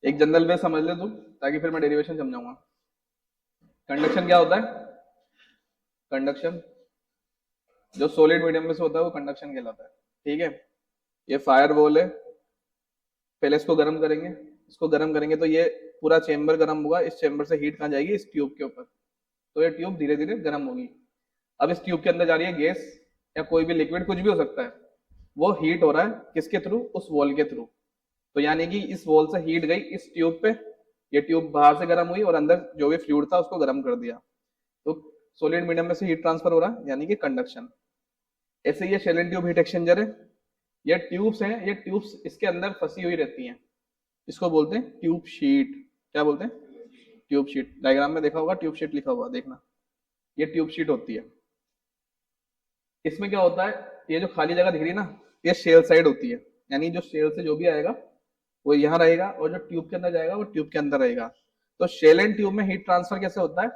एक जनरल वे समझ ले तू, ताकि फिर मैं डेरिवेशन समझाऊंगा। कंडक्शन क्या होता है? कंडक्शन जो सॉलिड मीडियम में से होता है वो कंडक्शन कहलाता है। ठीक है, ये फायर वॉल है, पहले इसको गर्म करेंगे। इसको गर्म करेंगे तो ये पूरा चेम्बर गर्म होगा, इस चेम्बर से हीट कहाँ जाएगी? इस ट्यूब के ऊपर। तो ये ट्यूब धीरे धीरे गर्म होगी। अब इस ट्यूब के अंदर जा रही है गैस या कोई भी लिक्विड, कुछ भी हो सकता है, वो हीट हो रहा है किसके थ्रू? उस वॉल के थ्रू। तो यानी कि इस वॉल से हीट गई इस ट्यूब पे, ये ट्यूब बाहर से गर्म हुई और अंदर जो भी फ्लूइड था उसको गर्म कर दिया। तो सॉलिड मीडियम में से हीट ट्रांसफर हो रहा है, यानी कि कंडक्शन। ऐसे ये shell and tube heat exchanger है। ये ट्यूब्स हैं, ये ट्यूब्स इसके अंदर फंसी हुई रहती हैं, इसको बोलते हैं ट्यूब शीट। क्या बोलते हैं? Tube sheet. डायग्राम में देखा होगा ट्यूब शीट लिखा हुआ, देखना, ये ट्यूब शीट होती है। इसमें क्या होता है, ये जो खाली जगह दिख रही है ना, ये शेल साइड होती है, यानी जो शेल से जो भी आएगा वो यहाँ रहेगा और जो ट्यूब के अंदर जाएगा वो ट्यूब के अंदर रहेगा। तो शेल एंड ट्यूब में हीट ट्रांसफर कैसे होता है?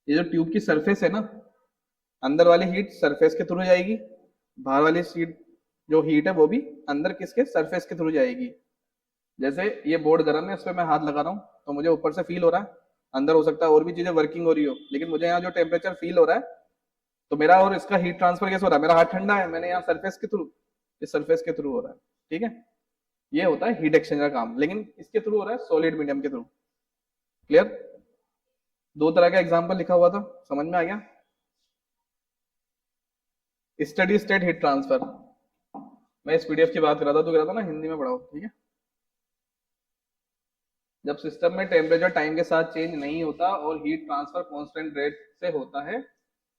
ये जो ट्यूब की सरफेस है ना, अंदर वाली हीट सरफेस के थ्रू जाएगी, बाहर वाली हीट जो हीट है वो भी अंदर किसके? सरफेस के थ्रू जाएगी। जैसे ये बोर्ड गर्म है, इस पर मैं हाथ लगा रहा हूँ तो मुझे ऊपर से फील हो रहा है, अंदर हो सकता है और भी चीजें वर्किंग हो रही हो, लेकिन मुझे यहाँ जो टेम्परेचर फील हो रहा है, तो मेरा और इसका हीट ट्रांसफर कैसे हो रहा है? मेरा हाथ ठंडा है, मैंने यहाँ सरफेस के थ्रू, इस सरफेस के थ्रू हो रहा है। ठीक है, ये होता है हीट एक्सचेंजर का काम, लेकिन इसके थ्रू हो रहा है सॉलिड मीडियम के थ्रू। क्लियर? दो तरह का एग्जांपल लिखा हुआ था, समझ में आ गया? स्टडी स्टेट हीट ट्रांसफर, मैं इस पीडीएफ की बात कर रहा था, तो कह रहा था ना हिंदी में पढ़ाओ। ठीक है, जब सिस्टम में टेम्परेचर टाइम के साथ चेंज नहीं होता और हीट ट्रांसफर कांस्टेंट रेट से होता है,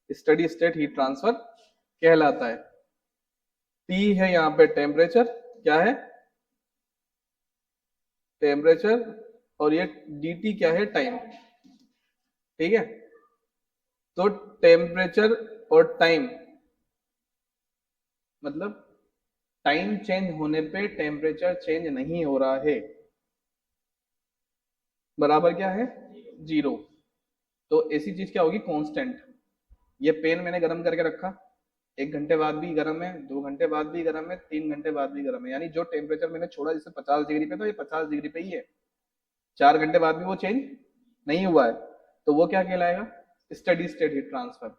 स्टडी स्टेट हीट ट्रांसफर कहलाता है। टी है यहाँ पे टेम्परेचर, क्या है? टेम्परेचर। और ये dt क्या है? टाइम। ठीक है, तो टेम्परेचर और टाइम मतलब टाइम चेंज होने पे टेम्परेचर चेंज नहीं हो रहा है, बराबर क्या है? जीरो। तो ऐसी चीज क्या होगी? कांस्टेंट। ये पेन मैंने गर्म करके रखा, 1 घंटे बाद भी गर्म है, 2 घंटे बाद भी गर्म है, 3 घंटे बाद भी गर्म है, यानी जो टेम्परेचर मैंने छोड़ा जैसे 50 डिग्री पे, तो ये 50 डिग्री पे ही है। 4 घंटे बाद भी वो चेंज नहीं हुआ है, तो वो क्या कहलाएगा? Steady state heat transfer.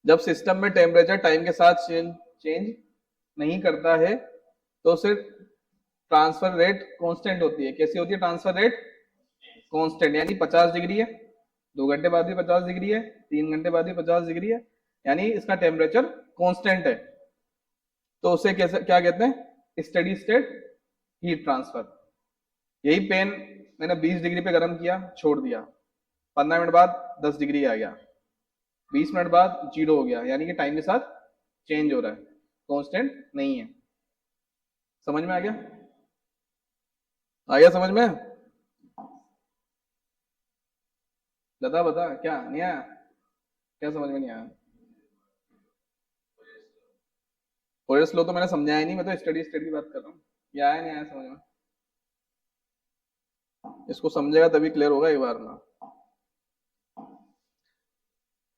जब सिस्टम में टेम्परेचर टाइम के साथ चेंज नहीं करता है तो सिर्फ ट्रांसफर रेट कांस्टेंट होती है। कैसी होती है ट्रांसफर रेट? कांस्टेंट, यानी 50 डिग्री है, 2 घंटे बाद भी 50 डिग्री है, 3 घंटे बाद भी 50 डिग्री है, यानी इसका टेम्परेचर कांस्टेंट है। तो उसे कैसे क्या कहते हैं? Steady state heat transfer. यही पेन मैंने 20 डिग्री पे गर्म किया, छोड़ दिया, 15 मिनट बाद 10 डिग्री आ गया, 20 मिनट बाद 0 हो गया, यानी कि टाइम के साथ चेंज हो रहा है, कांस्टेंट नहीं है। समझ में आ गया? आ गया समझ में? बता बता, क्या नहीं आया? क्या समझ में नहीं आया? फॉरियर्स लॉ तो मैंने समझाया नहीं, मैं तो स्टडी स्टेट की बात कर रहा हूँ। ये आया नहीं आया समझ में? इसको समझेगा तभी क्लियर होगा एक बार में।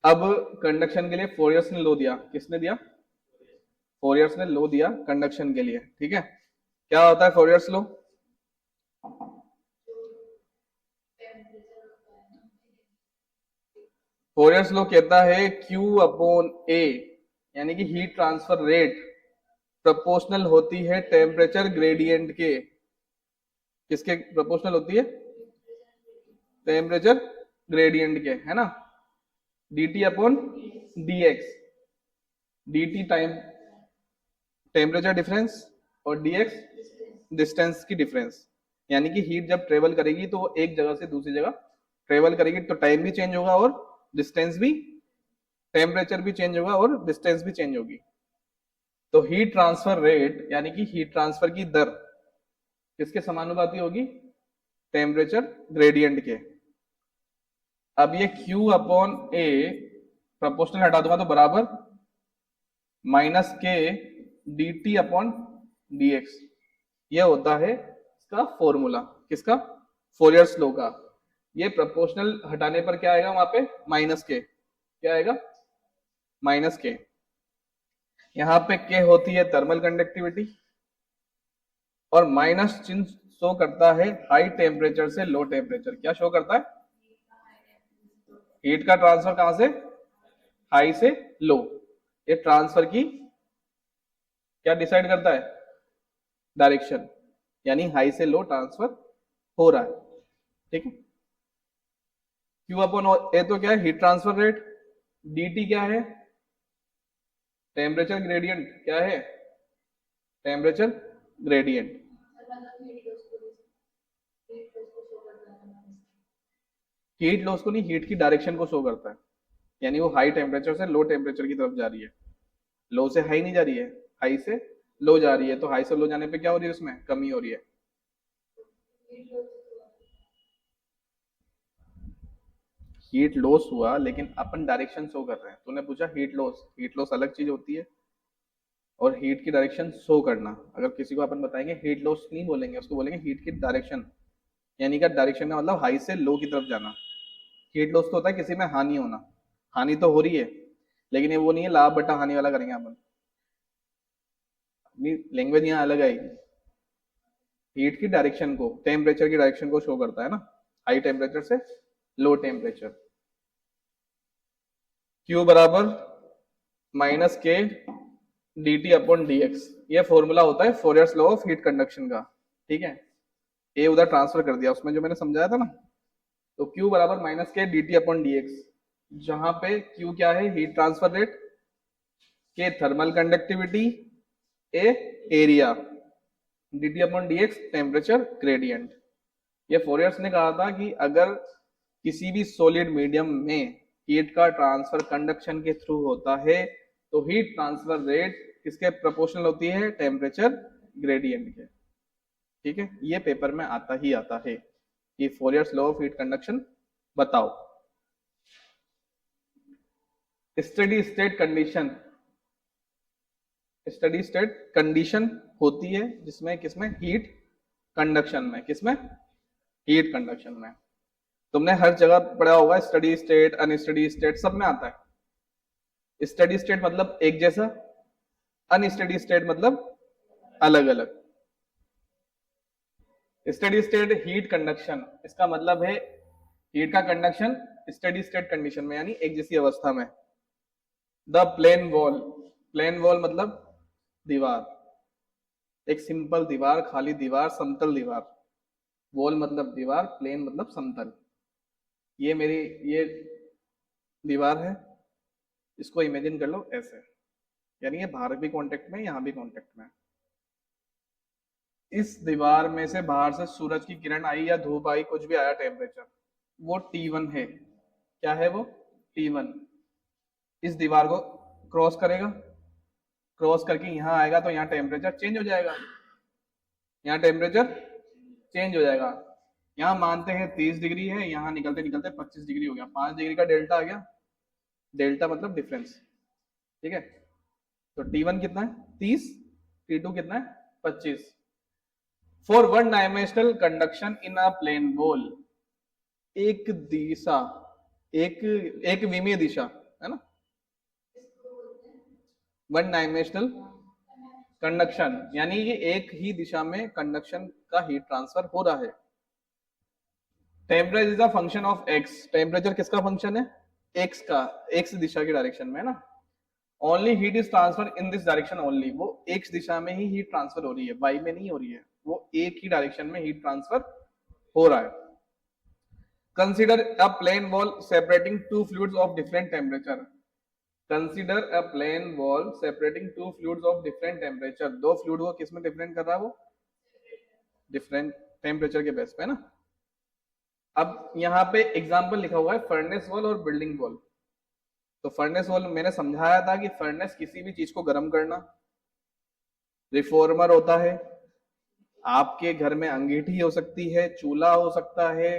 अब कंडक्शन के लिए फॉरियर्स ने लॉ दिया, किसने दिया? फॉरियर्स ने लॉ दिया कंडक्शन के लिए। ठीक है, क्या होता है फॉरियर्स लॉ? फॉरियर्स लॉ कहता है Q अपॉन A, यानी कि हीट ट्रांसफर रेट प्रोपोर्शनल होती है टेम्परेचर ग्रेडियंट के। किसके प्रोपोर्शनल होती है? टेम्परेचर ग्रेडियंट के, है ना? dt upon dx, dt time temperature difference और dx डिस्टेंस की डिफरेंस। यानी कि हीट जब ट्रेवल करेगी तो वो एक जगह से दूसरी जगह ट्रेवल करेगी, तो टाइम भी चेंज होगा और डिस्टेंस भी, टेम्परेचर भी चेंज होगा और डिस्टेंस भी चेंज होगी। तो हीट ट्रांसफर रेट यानी कि हीट ट्रांसफर की दर किसके समानुपाती होगी? टेम्परेचर ग्रेडियंट के। अब ये Q अपॉन A प्रोपोर्शनल हटा दूंगा तो बराबर माइनस के dt अपॉन dx, ये होता है इसका फॉर्मूला। किसका? फोरियर्स लॉ का। ये प्रोपोर्शनल हटाने पर क्या आएगा? वहां पे माइनस के, क्या आएगा? माइनस के। यहां पे के होती है थर्मल कंडक्टिविटी, और माइनस चिन्ह शो करता है हाई टेम्परेचर से लो टेम्परेचर। क्या शो करता है? हीट का ट्रांसफर कहां से? हाई से लो। ये ट्रांसफर की क्या डिसाइड करता है? डायरेक्शन, यानी हाई से लो ट्रांसफर हो रहा है। ठीक है। क्यू अपॉन ए तो क्या है? Heat transfer rate. dt क्या है? Temperature gradient. क्या है? Temperature gradient. हीट लॉस को नहीं, हीट की डायरेक्शन को शो करता है, यानी वो हाई टेम्परेचर से लो टेम्परेचर की तरफ जा रही है। लो से हाई नहीं जा रही है, हाई से लो जा रही है। तो हाई से लो जाने पे क्या हो रही है? उसमें कमी हो रही है। हीट लॉस हुआ, लेकिन अपन डायरेक्शन शो कर रहे हैं। तूने पूछा हीट लॉस, हीट लॉस अलग चीज होती है और हीट की डायरेक्शन शो करना। अगर किसी को अपन बताएंगे हीट लॉस नहीं बोलेंगे, उसको बोलेंगे हीट की डायरेक्शन, यानी कि डायरेक्शन का मतलब हाई से लो की तरफ जाना। हीट लॉस तो होता है किसी में हानि होना। हानि तो हो रही है, लेकिन ये वो नहीं है लाभ बटा हानि वाला करेंगे अपन। अपनी लैंग्वेज यहाँ अलग आएगी। हीट की डायरेक्शन को, टेम्परेचर की डायरेक्शन को शो करता है ना, हाई टेम्परेचर से लो टेम्परेचर। Q बराबर minus K D T upon D x, ये फॉर्मूला होता है Fourier's law of heat conduction का। ठीक है। ए उधर ट्रांसफर कर दिया उसमें जो मैंने समझाया था ना। तो Q बराबर minus K D T upon D X, जहां पे Q क्या है? Heat transfer rate, K thermal conductivity, A area, D T upon D X temperature gradient. ये फोरियर्स ने कहा था कि अगर किसी भी सॉलिड मीडियम में हीट का ट्रांसफर कंडक्शन के थ्रू होता है तो हीट ट्रांसफर रेट किसके प्रोपोर्शनल होती है? टेम्परेचर ग्रेडियंट के। ठीक है। ये पेपर में आता ही आता है कि फोरियर्स लॉ ऑफ हीट कंडक्शन बताओ। Steady state condition, steady state condition होती है जिसमें किसमें? हीट कंडक्शन में। किसमें? हीट कंडक्शन में। तुमने हर जगह पढ़ा होगा, स्टडी स्टेट, अनस्टडी स्टेट, सब में आता है। स्टडी स्टेट मतलब एक जैसा, अनस्टडी स्टेट मतलब अलग अलग। स्टडी स्टेट हीट कंडक्शन, इसका मतलब है हीट का कंडक्शन स्टडी स्टेट कंडीशन में, यानी एक जैसी अवस्था में। The plane wall, plane wall मतलब दीवार, एक सिंपल दीवार, खाली दीवार, समतल दीवार। वॉल मतलब दीवार, प्लेन मतलब समतल। ये मेरी ये दीवार है, इसको इमेजिन कर लो ऐसे, यानी ये बाहर भी कांटेक्ट में, यहां भी कांटेक्ट में। इस दीवार में से बाहर से सूरज की किरण आई या धूप आई, कुछ भी आया, टेम्परेचर वो T1 है। क्या है वो? T1। इस दीवार को क्रॉस करेगा, क्रॉस करके यहां आएगा तो यहाँ टेम्परेचर चेंज हो जाएगा, यहाँ टेम्परेचर चेंज हो जाएगा। यहाँ मानते हैं 30 डिग्री है, यहाँ निकलते निकलते 25 डिग्री हो गया, 5 डिग्री का डेल्टा आ गया। डेल्टा मतलब डिफरेंस। ठीक है। तो T1 कितना है? 30। T2 कितना है? 25। For one dimensional conduction in a plane wall, एक दिशा, एक विमीय दिशा है ना, वन डायमेंशनल कंडक्शन, यानी ये एक ही दिशा में कंडक्शन का हीट ट्रांसफर हो रहा है। Temperature is a function of x, temperature किसका फंक्शन है? एक्स का, एक्स दिशा की डायरेक्शन में ना। Only heat is transfer in this direction only, वो एक्स दिशा में ही हीट ट्रांसफर हो रही है, वाई में नहीं हो रही है, वो एक ही डायरेक्शन में हीट ट्रांसफर हो रहा है। Consider a plane wall separating two fluids of different temperature, consider a plane wall separating two fluids of different temperature. दो फ्लूइड को किसमें डिफरेंट कर रहा है? वो डिफरेंट टेम्परेचर के बेस पे ना। अब यहाँ पे एग्जांपल लिखा हुआ है फर्नेस वॉल और बिल्डिंग वॉल। तो फर्नेस वॉल मैंने समझाया था कि फर्नेस किसी भी चीज को गर्म करना, रिफॉर्मर होता है, आपके घर में अंगीठी हो सकती है, चूल्हा हो सकता है,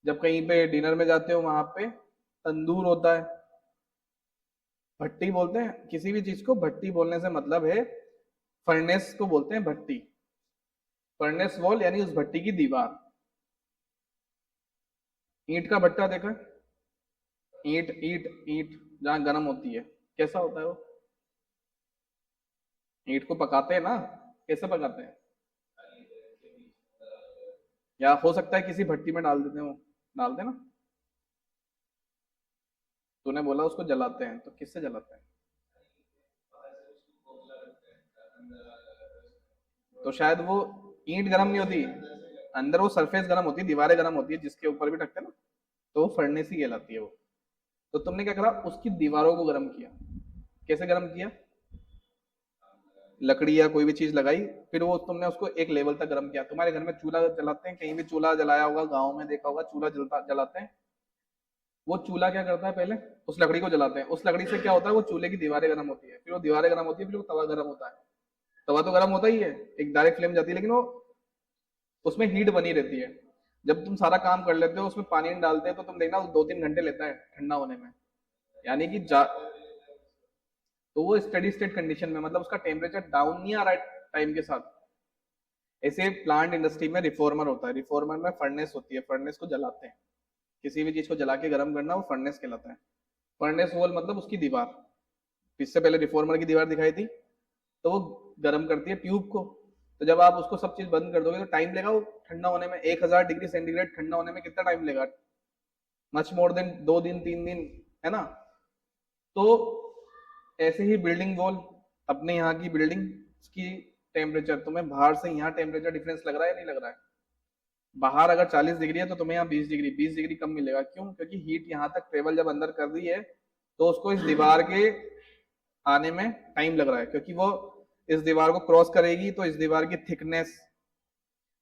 जब कहीं पे डिनर में जाते हो वहां पे तंदूर होता है, भट्टी बोलते हैं किसी भी चीज को। भट्टी बोलने से मतलब है फर्नेस को बोलते हैं भट्टी। फर्नेस वॉल यानी उस भट्टी की दीवार। ईंट का भट्टा देखा? ईंट ईंट ईंट जहां गर्म होती है, कैसा होता है वो? ईंट को पकाते हैं ना, कैसे पकाते हैं? या हो सकता है किसी भट्टी में डाल देते हो, डालते ना, तूने बोला उसको जलाते हैं, तो किससे जलाते हैं? तो शायद वो ईंट गर्म नहीं होती, अंदर वो सरफेस गर्म होती है, दीवारें गर्म होती है जिसके ऊपर भी रखते हैं ना, तो वो फर्नेस ही कहलाती है वो। तो तुमने क्या करा, उसकी दीवारों को गर्म किया। कैसे गर्म किया? लकड़ी या कोई भी चीज लगाई, फिर वो तुमने उसको एक लेवल तक गर्म किया। तुम्हारे घर में चूल्हा जलाते हैं, कहीं भी चूल्हा जलाया होगा, गाँव में देखा होगा चूल्हा जलता जलाते हैं। वो चूल्हा क्या करता है, पहले उस लकड़ी को जलाते हैं, उस लकड़ी से क्या होता है, वो चूल्हे की दीवारें गर्म होती है, फिर वो दीवारें गर्म होती है, फिर वो तवा गर्म होता है। तवा तो गर्म होता ही है, एक डायरेक्ट फ्लेम जाती है, लेकिन वो उसमें हीट बनी रहती है। जब तुम सारा काम कर लेते हो, उसमें पानी नहीं डालते हो, तो तुम देखना 2-3 घंटे लेता है ठंडा होने में। यानी कि तो वो स्टेडी स्टेट कंडीशन में, मतलब उसका टेम्परेचर डाउन नहीं आ रहा है टाइम के साथ। ऐसे प्लांट इंडस्ट्री में रिफॉर्मर होता है, रिफॉर्मर में फर्नेस होती है, फर्नेस को जलाते हैं। किसी भी चीज को जला के गर्म करना वो फर्नेस कहलाता है। फर्नेस वॉल मतलब उसकी दीवार। इससे पहले रिफॉर्मर की दीवार दिखाई थी, तो वो गर्म करती है ट्यूब को। तो जब आप उसको सब चीज बंद कर दोगे तो टाइम लेगा वो ठंडा होने में। 1000 डिग्री सेंटीग्रेड ठंडा होने में कितना टाइम लेगा? मच मोर देन 2 दिन 3 दिन, है ना? तो ऐसे ही बिल्डिंग वॉल, अपने यहाँ की बिल्डिंग की टेम्परेचर, तुम्हें बाहर से यहाँ टेम्परेचर डिफरेंस लग रहा है या नहीं लग रहा है? बाहर अगर 40 डिग्री है तो तुम्हें यहाँ 20 डिग्री, 20 डिग्री कम मिलेगा। क्यों? क्योंकि हीट यहाँ तक ट्रेवल जब अंदर कर रही है, तो उसको इस दीवार के आने में टाइम लग रहा है, क्योंकि वो इस दीवार को क्रॉस करेगी, तो इस दीवार की थिकनेस।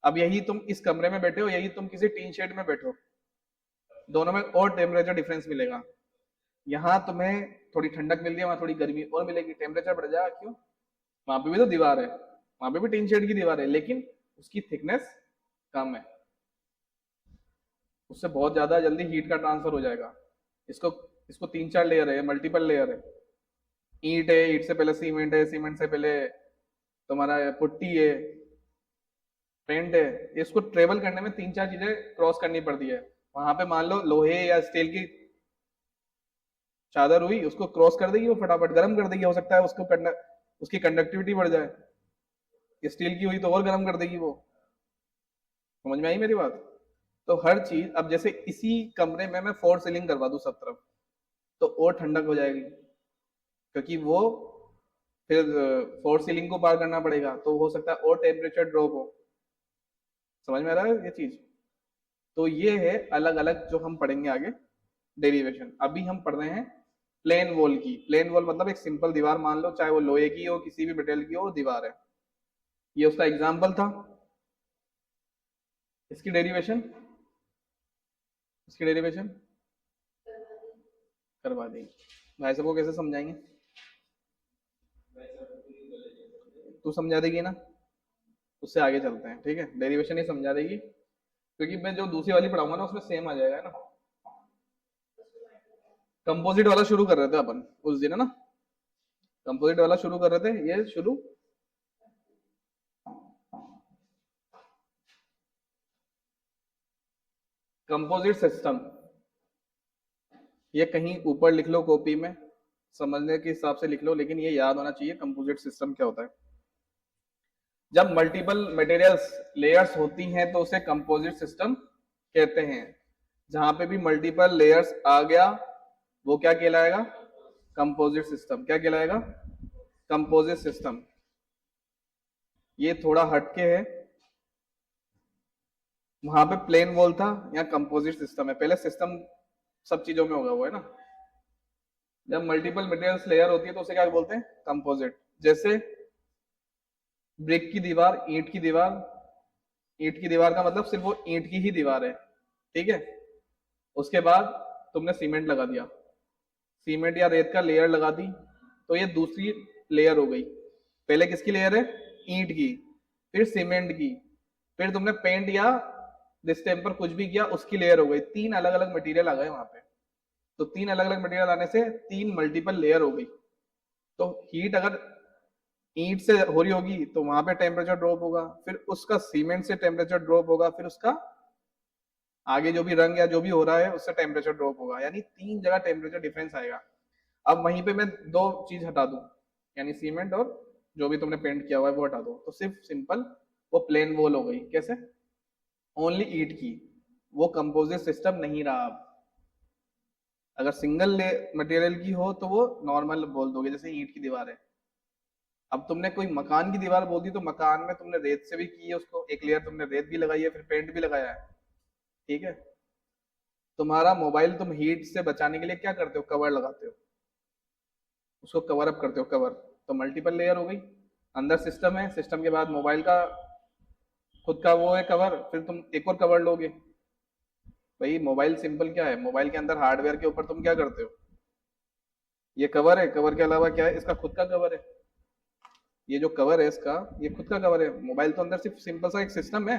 अब यही तुम इस कमरे में बैठे हो, यही तुम किसी टीन शेड में बैठो, दोनों में और टेम्परेचर डिफरेंस मिलेगा। यहाँ तुम्हें थोड़ी ठंडक मिल रही है, वहां थोड़ी गर्मी और मिलेगी, टेम्परेचर बढ़ जाएगा। क्यों? वहां पे भी तो दीवार है, वहां पे भी टीन शेड की दीवार है, लेकिन उसकी थिकनेस कम है, उससे बहुत ज्यादा जल्दी हीट का ट्रांसफर हो जाएगा। इसको इसको 3-4 लेयर है, मल्टीपल लेयर है। ईंट है, ईंट से पहले सीमेंट है, सीमेंट से पहले तुम्हारा पुट्टी है, पेंट है। इसको ट्रेवल करने में 3-4 चीजें क्रॉस करनी पड़ती है। वहां पे मान लो लोहे या स्टील की चादर हुई, उसको क्रॉस कर देगी, वो फटाफट गर्म कर देगी। हो सकता है उसकी कंडक्टिविटी बढ़ जाए। स्टील की हुई तो और गर्म कर देगी वो। समझ में आई मेरी बात? तो हर चीज, अब जैसे इसी कमरे में मैं 4 सीलिंग करवा दूं सब तरफ, तो और ठंडक हो जाएगी, क्योंकि वो फिर 4 सीलिंग को पार करना पड़ेगा, तो हो सकता है और टेम्परेचर ड्रॉप हो। समझ में आ रहा है ये चीज? तो ये है अलग अलग जो हम पढ़ेंगे आगे डेरिवेशन। अभी हम पढ़ रहे हैं प्लेन वॉल की। प्लेन वॉल मतलब एक सिंपल दीवार, मान लो चाहे वो लोहे की हो, किसी भी मेटेरियल की हो, वो दीवार है। ये उसका एग्जाम्पल था। इसकी डेरिवेशन, इसकी डेरिवेशन करवा देंगे। भाई सबको कैसे समझाएंगे? तू समझा देगी ना? उससे आगे चलते हैं, ठीक है? डेरिवेशन ही समझा देगी, क्योंकि मैं जो दूसरी वाली पढ़ाऊंगा ना, उसमें सेम आ जाएगा, है ना? कंपोजिट वाला शुरू कर रहे थे अपन उस दिन, है ना? कंपोजिट वाला शुरू कर रहे थे, ये शुरू। कंपोजिट सिस्टम, ये कहीं ऊपर लिख लो कॉपी में, समझने के हिसाब से लिख लो, लेकिन ये याद होना चाहिए कंपोजिट सिस्टम क्या होता है। जब मल्टीपल मटेरियल्स लेयर्स होती हैं तो उसे कंपोजिट सिस्टम कहते हैं। जहां पे भी मल्टीपल लेयर्स आ गया, वो क्या कहलाएगा? Composite system. क्या कहलाएगा? Composite system. ये थोड़ा हटके है, वहां पे प्लेन वॉल था, यहाँ कंपोजिट सिस्टम है। पहले सिस्टम सब चीजों में होगा वो, है ना? जब मल्टीपल मटेरियल्स लेयर होती है तो उसे क्या बोलते हैं? कंपोजिट। जैसे ब्रिक की दीवार, ईंट की दीवार। ईंट की दीवार का मतलब सिर्फ वो ईंट की ही दीवार है, ठीक है? उसके बाद तुमने सीमेंट लगा दिया, सीमेंट या रेत का लेयर लगा दी, तो ये दूसरी लेयर हो गई। पहले किसकी लेयर है? ईंट की, फिर सीमेंट की, फिर तुमने पेंट या डिस्टेम्पर कुछ भी किया, उसकी लेयर हो गई। 3 अलग अलग मटेरियल आ गए वहां पे। तो 3 अलग अलग मटेरियल आने से 3 मल्टीपल लेयर हो गई। तो हीट अगर ईंट से हो रही होगी तो वहां पे टेम्परेचर ड्रॉप होगा, फिर उसका सीमेंट से टेम्परेचर ड्रॉप होगा, फिर उसका आगे जो भी रंग या जो भी हो रहा है उससे टेम्परेचर ड्रॉप होगा, यानी 3 जगह टेम्परेचर डिफरेंस आएगा। अब वहीं पे मैं 2 चीज हटा दूं, यानी सीमेंट और जो भी तुमने पेंट किया हुआ है वो हटा दो, तो सिर्फ सिंपल वो प्लेन वॉल हो गई। कैसे? ओनली ईंट की, वो कंपोजिट सिस्टम नहीं रहा अब। अगर सिंगल मटेरियल की हो तो वो नॉर्मल बोल दोगे, जैसे ईंट की दीवार है। अब तुमने कोई मकान की दीवार बोल दी तो मकान में तुमने रेत से भी की है उसको, एक लेयर तुमने रेत भी लगाई है, फिर पेंट भी लगाया है, ठीक है। तुम्हारा मोबाइल तुम हीट से बचाने के लिए क्या करते हो, कवर लगाते हो, उसको कवर अप करते हो, कवर। तो मल्टीपल लेयर हो गई। अंदर सिस्टम है, सिस्टम के बाद मोबाइल का खुद का वो है कवर, फिर तुम एक और कवर लोगे। भाई मोबाइल सिंपल क्या है, मोबाइल के अंदर हार्डवेयर के ऊपर तुम क्या करते हो, ये कवर है, कवर के अलावा क्या है, इसका खुद का कवर है। ये जो कवर है इसका, ये खुद का कवर है। मोबाइल तो अंदर सिर्फ सिंपल सा एक सिस्टम है।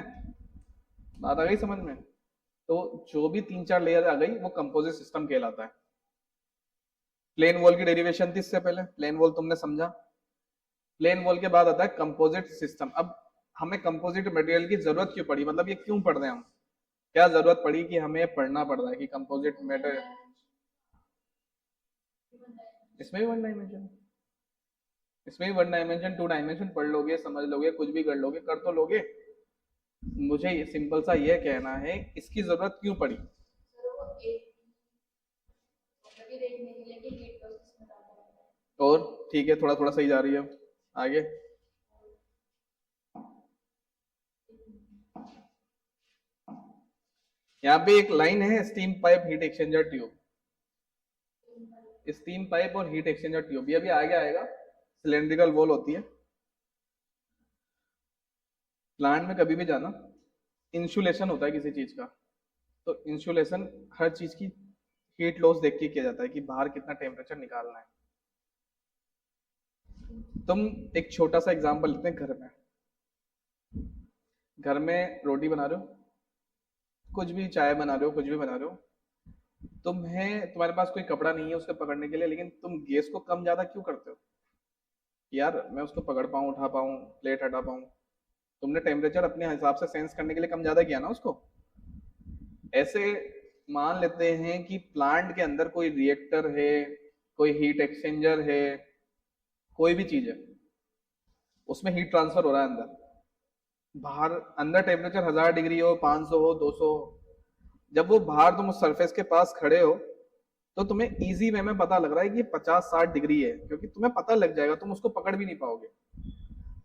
बात आ गई समझ में? तो जो भी तीन चार लेयर आ गई वो कंपोजिट सिस्टम कहलाता है। प्लेन वॉल की डेरिवेशन थी इससे पहले, प्लेन वॉल तुमने समझा। प्लेन वॉल के बाद आता है कंपोजिट सिस्टम। अब हमें कंपोजिट मटेरियल की जरूरत क्यों पड़ी, मतलब ये क्यों पढ़ रहे हैं हम, क्या जरूरत पड़ी कि हमें पढ़ना पड़ रहा है कि कंपोजिट मटेरियल। इसमें भी वन डायमेंशन, इसमें भी वन डायमेंशन टू डायमेंशन पढ़ लोगे, समझ लोगे, कुछ भी कर लोगे, कर तो लोगे। मुझे सिंपल सा ये कहना है इसकी जरूरत क्यों पड़ी। और ठीक है, थोड़ा थोड़ा सही जा रही है, आगे। यहाँ पे एक लाइन है, steam pipe heat exchanger tube. Steam pipe और हीट एक्सचेंजर ट्यूब ये भी आगे आएगा। सिलेंड्रिकल वॉल होती है। प्लांट में कभी भी जाना, इंसुलेशन होता है किसी चीज का, तो इंसुलेशन हर चीज की हीट लॉस देख के किया जाता है कि बाहर कितना टेम्परेचर निकालना है। तुम एक छोटा सा एग्जांपल लेते हैं, घर में, घर में रोटी बना रहे हो, कुछ भी चाय बना रहे हो, कुछ भी बना रहे हो, तुम्हारे पास कोई कपड़ा नहीं है उसको पकड़ने के लिए, लेकिन तुम गैस को कम ज्यादा क्यों करते हो, यार मैं उसको पकड़ पाऊँ, उठा पाऊँ, प्लेट हटा पाऊँ। तुमने टेम्परेचर अपने हिसाब से सेंस करने के लिए कम ज्यादा किया ना उसको। ऐसे मान लेते हैं कि प्लांट के अंदर कोई रिएक्टर है, कोई हीट एक्सचेंजर है, कोई भी चीज है, उसमें हीट ट्रांसफर हो रहा है अंदर। बाहर अंदर टेम्परेचर 1000 डिग्री हो, 500 हो, 200 हो, जब वो बाहर तुम उस सरफेस के पास खड़े हो तो तुम्हें इजी वे में पता लग रहा है कि 50-60 डिग्री है, क्योंकि तुम्हें पता लग जाएगा, तुम उसको पकड़ भी नहीं पाओगे।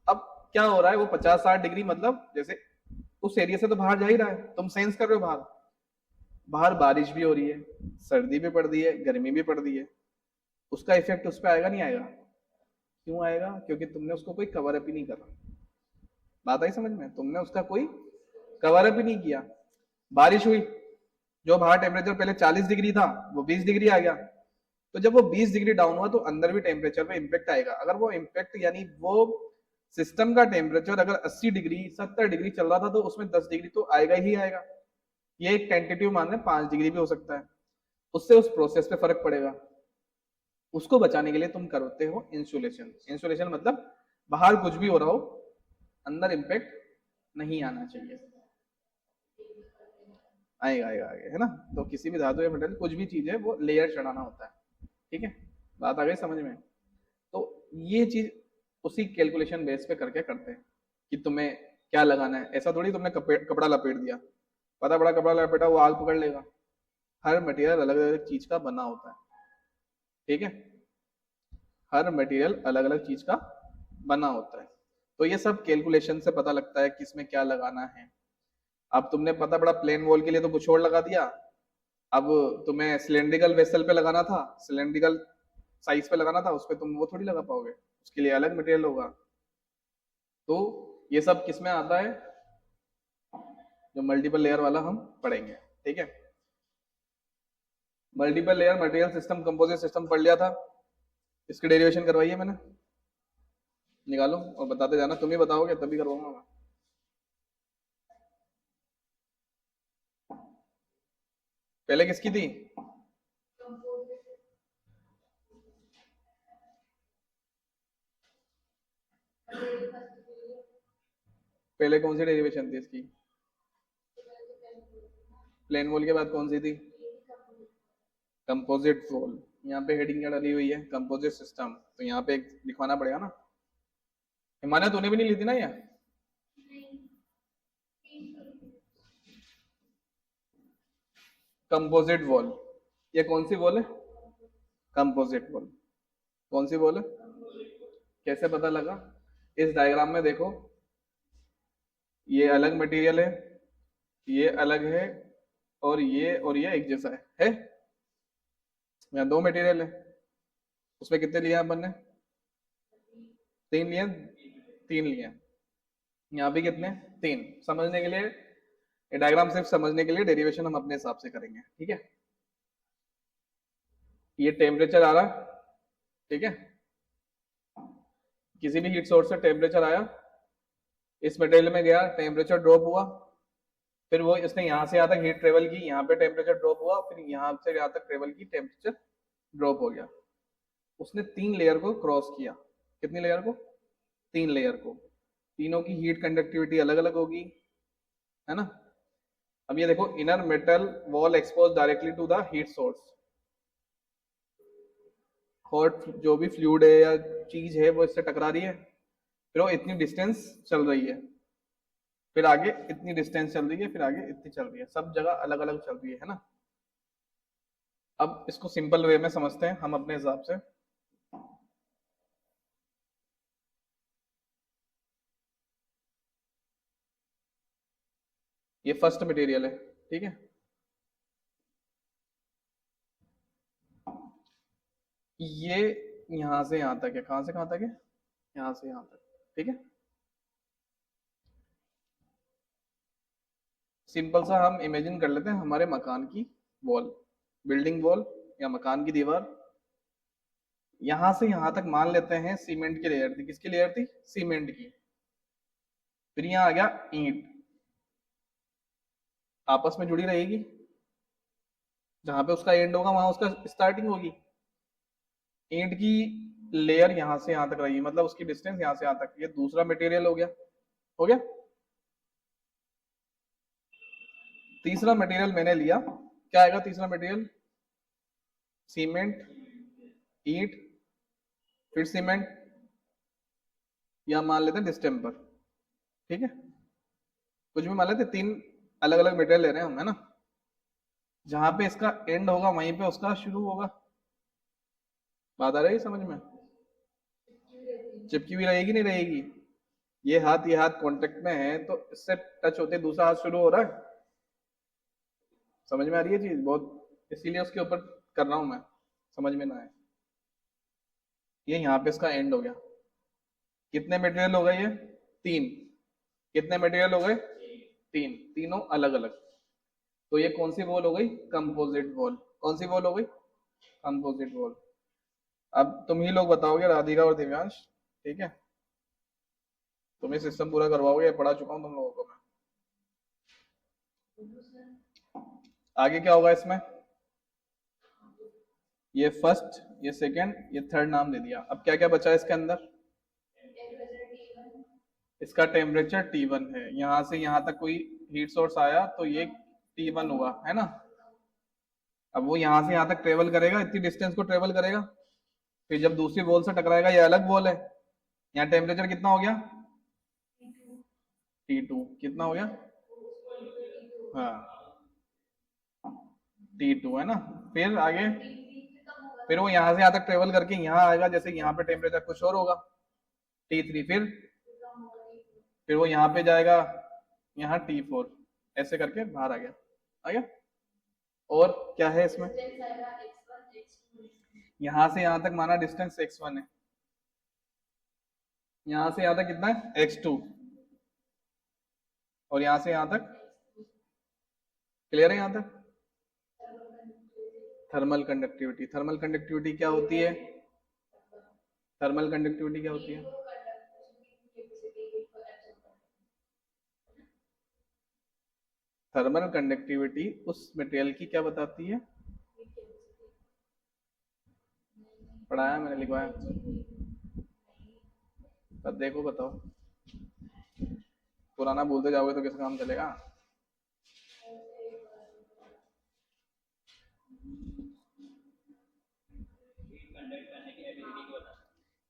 अब क्या हो रहा है, वो 50-60 डिग्री मतलब जैसे उस एरिया से तो बाहर जा ही रहा है, तुम सेंस कर रहे हो बाहर। बाहर बारिश भी हो रही है, सर्दी भी पड़ रही है, गर्मी भी पड़ रही है, उसका इफेक्ट उस पर आएगा नहीं आएगा? क्यों आएगा? क्योंकि तुमने उसको कोई कवर अप ही नहीं करा। बात आई समझ में? तुमने उसका कोई कवर अप ही नहीं किया। बारिश हुई, जो बाहर टेम्परेचर पहले 40 डिग्री था वो 20 डिग्री आ गया, तो जब वो 20 डिग्री डाउन हुआ तो अंदर भी टेम्परेचर पे इम्पेक्ट आएगा। अगर वो इम्पेक्ट यानी वो सिस्टम का टेम्परेचर अगर 80 डिग्री 70 डिग्री चल रहा था तो उसमें 10 डिग्री तो आएगा ही आएगा। ये एक टेंटेटिव मान है, 5 डिग्री भी हो सकता है। उससे उस प्रोसेस पे फर्क पड़ेगा। उसको बचाने के लिए तुम करते हो इंसुलेशन। इंसुलेशन मतलब बाहर कुछ भी हो रहा हो, अंदर इम्पेक्ट नहीं आना चाहिए। आएगा आएगा आएगा, है ना? तो किसी भी धातु या मेटल कुछ भी चीज है वो लेयर चढ़ाना होता है, ठीक है। बात आ गई समझ में? तो ये चीज उसी कैलकुलेशन बेस पे करके करते हैं कि तुम्हें क्या लगाना है। ऐसा थोड़ी तुमने कपड़ा लपेट दिया, पता बड़ा कपड़ा लपेटा वो आग पकड़ लेगा। हर मटेरियल अलग अलग चीज का बना होता है, ठीक है। हर मटेरियल अलग अलग चीज का बना होता है। तो ये सब कैलकुलेशन से पता लगता है किसमें क्या लगाना है। अब तुमने पता बड़ा प्लेन वॉल के लिए तो कुछ और लगा दिया, अब तुम्हें सिलेंड्रिकल वेसल पे लगाना था, सिलेंड्रिकल साइज पे लगाना था, उस पर तुम वो थोड़ी लगा पाओगे, उसके लिए अलग मटेरियल होगा। तो ये सब किसमें आता है, जो मल्टीपल लेयर वाला हम पढ़ेंगे, ठीक है। Multiple layer material system composite system पढ़ लिया था, इसकी डेरिवेशन करवाई है मैंने, निकालो और बताते जाना, तुम ही बताओगे तभी करवाऊंगा मैं। पहले किसकी थी? पहले कौन सी डेरिवेशन थी इसकी? प्लेन वॉल के बाद कौन सी थी? Composite wall. यहाँ पे हेडिंग क्या डाली हुई है? Composite system. तो यहाँ पे लिखवाना पड़ेगा ना। हिमालय तूने भी नहीं ली थी ना ये? Composite wall. ये कौन सी वॉल है? Composite wall. कौन सी वॉल है? कैसे पता लगा? इस डायग्राम में देखो, ये अलग मटेरियल है, ये अलग है, और ये एक जैसा है? यहाँ दो मटेरियल है, उसमें कितने लिए अपन ने? तीन लिए, तीन लिए। यहाँ भी कितने? तीन। समझने के लिए, ये डायग्राम सिर्फ समझने के लिए, डेरिवेशन हम अपने हिसाब से करेंगे, ठीक है? ये टेम्परेचर आ रहा, ठीक है? किसी भी हीट सोर्स से टेम्परेचर आया, इस मटेरियल में गया, टेम्परेचर ड्रॉप हुआ, फिर वो इसने यहाँ से यहाँ तक हीट ट्रेवल की, यहाँ पे टेम्परेचर ड्रॉप हुआ, फिर यहाँ से यहाँ तक ट्रेवल की, टेम्परेचर ड्रॉप हो गया। उसने तीन लेयर को क्रॉस किया। कितनी लेयर को? तीन लेयर को। तीनों की हीट कंडक्टिविटी अलग अलग होगी, है ना? अब ये देखो, inner metal wall expose directly to the heat source. Hot जो भी फ्लूइड है या चीज है वो इससे टकरा रही है, फिर वो इतनी डिस्टेंस चल रही है, फिर आगे इतनी डिस्टेंस चल रही है, फिर आगे इतनी चल रही है, सब जगह अलग अलग चल रही है ना? अब इसको सिंपल वे में समझते हैं हम अपने हिसाब से। ये फर्स्ट मटेरियल है, ठीक है? ये यहां से यहां तक है। कहां से कहां तक है? यहां से यहां तक, ठीक है? सिंपल सा हम इमेजिन कर लेते हैं हमारे मकान की वॉल, बिल्डिंग वॉल या मकान की दीवार। यहां से यहां तक मान लेते हैं सीमेंट की लेयर थी। किसकी लेयर थी? सीमेंट की। फिर यहाँ आ गया ईंट, आपस में जुड़ी रहेगी, जहां पे उसका एंड होगा वहां उसका स्टार्टिंग होगी। ईंट की लेयर यहां से यहां तक रहेगी, मतलब उसकी डिस्टेंस यहां से यहां तक। ये दूसरा मटेरियल हो गया, हो गया? तीसरा मटेरियल मैंने लिया, क्या आएगा तीसरा मटेरियल? सीमेंट, ईंट, फिर सीमेंट, या मान लेते हैं डिस्टेम्पर, ठीक है? कुछ भी मान लेते, तीन अलग अलग मटेरियल ले रहे हैं हम, है ना? जहां पे इसका एंड होगा वहीं पे उसका शुरू होगा। बात आ रही है समझ में? चिपकी हुई रहेगी नहीं रहेगी? ये हाथ कांटेक्ट में है तो इससे टच होते दूसरा हाथ शुरू हो रहा है। समझ में आ रही है चीज बहुत, इसीलिए उसके ऊपर कर रहा हूं मैं, समझ में ना आए। ये यहाँ पे इसका एंड हो गया। कितने मटेरियल हो गए ये? तीन। कितने मटेरियल हो गए? तीन। तीनों अलग अलग। तो ये कौन सी वॉल हो गई? Composite wall. कौन सी वॉल हो गई? Composite wall. अब तुम ही लोग बताओगे, राधिका और दिव्यांश, ठीक है? तुम ही सिस्टम पूरा करवाओगे, पढ़ा चुका हूं तुम लोगों को मैं। आगे क्या होगा इसमें? ये फर्स्ट, ये सेकंड, ये थर्ड नाम दे दिया। अब क्या क्या बचा है इसके अंदर? इसका टेम्परेचर T1 है। यहां से यहां तक कोई हीट सोर्स आया तो ये T1 हुआ, है ना? अब वो यहां से यहां तक ट्रेवल करेगा, इतनी डिस्टेंस को ट्रेवल करेगा, फिर जब दूसरी वॉल से टकराएगा, ये अलग वॉल है, यहाँ टेम्परेचर कितना हो गया? T2। कितना हो गया? हाँ, T2 है ना? फिर आगे, फिर वो यहाँ से यहाँ तक ट्रेवल करके यहाँ आएगा, जैसे यहाँ पे टेम्परेचर कुछ और होगा, T3। फिर वो यहाँ पे जाएगा, यहाँ T4, ऐसे करके बाहर आ गया। आ गया? और क्या है इसमें? यहाँ से यहाँ तक माना डिस्टेंस x1 है, यहाँ से यहाँ तक कितना है? x2, और यहाँ से यहाँ तक। क्लियर है यहाँ तक? Thermal conductivity. थर्मल कंडक्टिविटी क्या होती है? थर्मल कंडक्टिविटी क्या होती है? थर्मल कंडक्टिविटी उस मटेरियल की क्या बताती है? पढ़ाया मैंने, लिखवाया? तब देखो, बताओ। पुराना बोलते जाओगे तो कैसे काम चलेगा?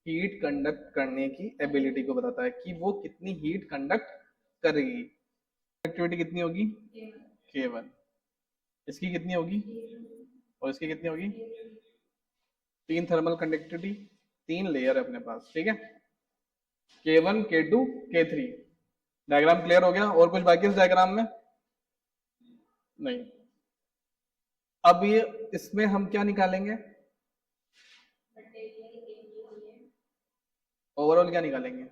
हीट कंडक्ट करने की एबिलिटी को बताता है कि वो कितनी हीट कंडक्ट करेगी। कंडक्टिविटी कितनी होगी? K1। इसकी कितनी होगी और इसकी कितनी होगी? 3 थर्मल कंडक्टिविटी, 3 लेयर है अपने पास, ठीक है। K1 K2 K3। Diagram clear हो गया? और कुछ बाकी इस डायग्राम में? नहीं। अब ये इसमें हम क्या निकालेंगे? ओवरऑल क्या निकालेंगे?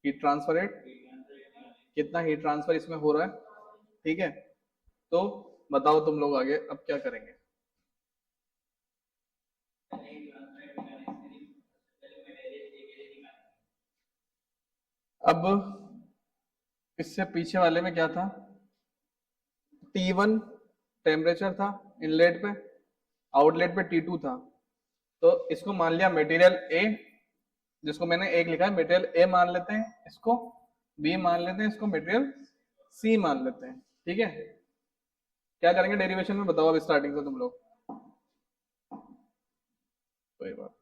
हीट ट्रांसफर रेट, कितना हीट ट्रांसफर इसमें हो रहा है, ठीक है। तो बताओ तुम लोग आगे अब क्या करेंगे? अब इससे पीछे वाले में क्या था? T1 टेम्परेचर था इनलेट पे, आउटलेट पे T2 था। तो इसको मान लिया मटेरियल ए, जिसको मैंने एक लिखा है, मटेरियल ए मान लेते हैं, इसको बी मान लेते हैं, इसको मटेरियल सी मान लेते हैं, ठीक है। क्या करेंगे डेरिवेशन में, बताओ अब स्टार्टिंग से तुम लोग। कोई बात,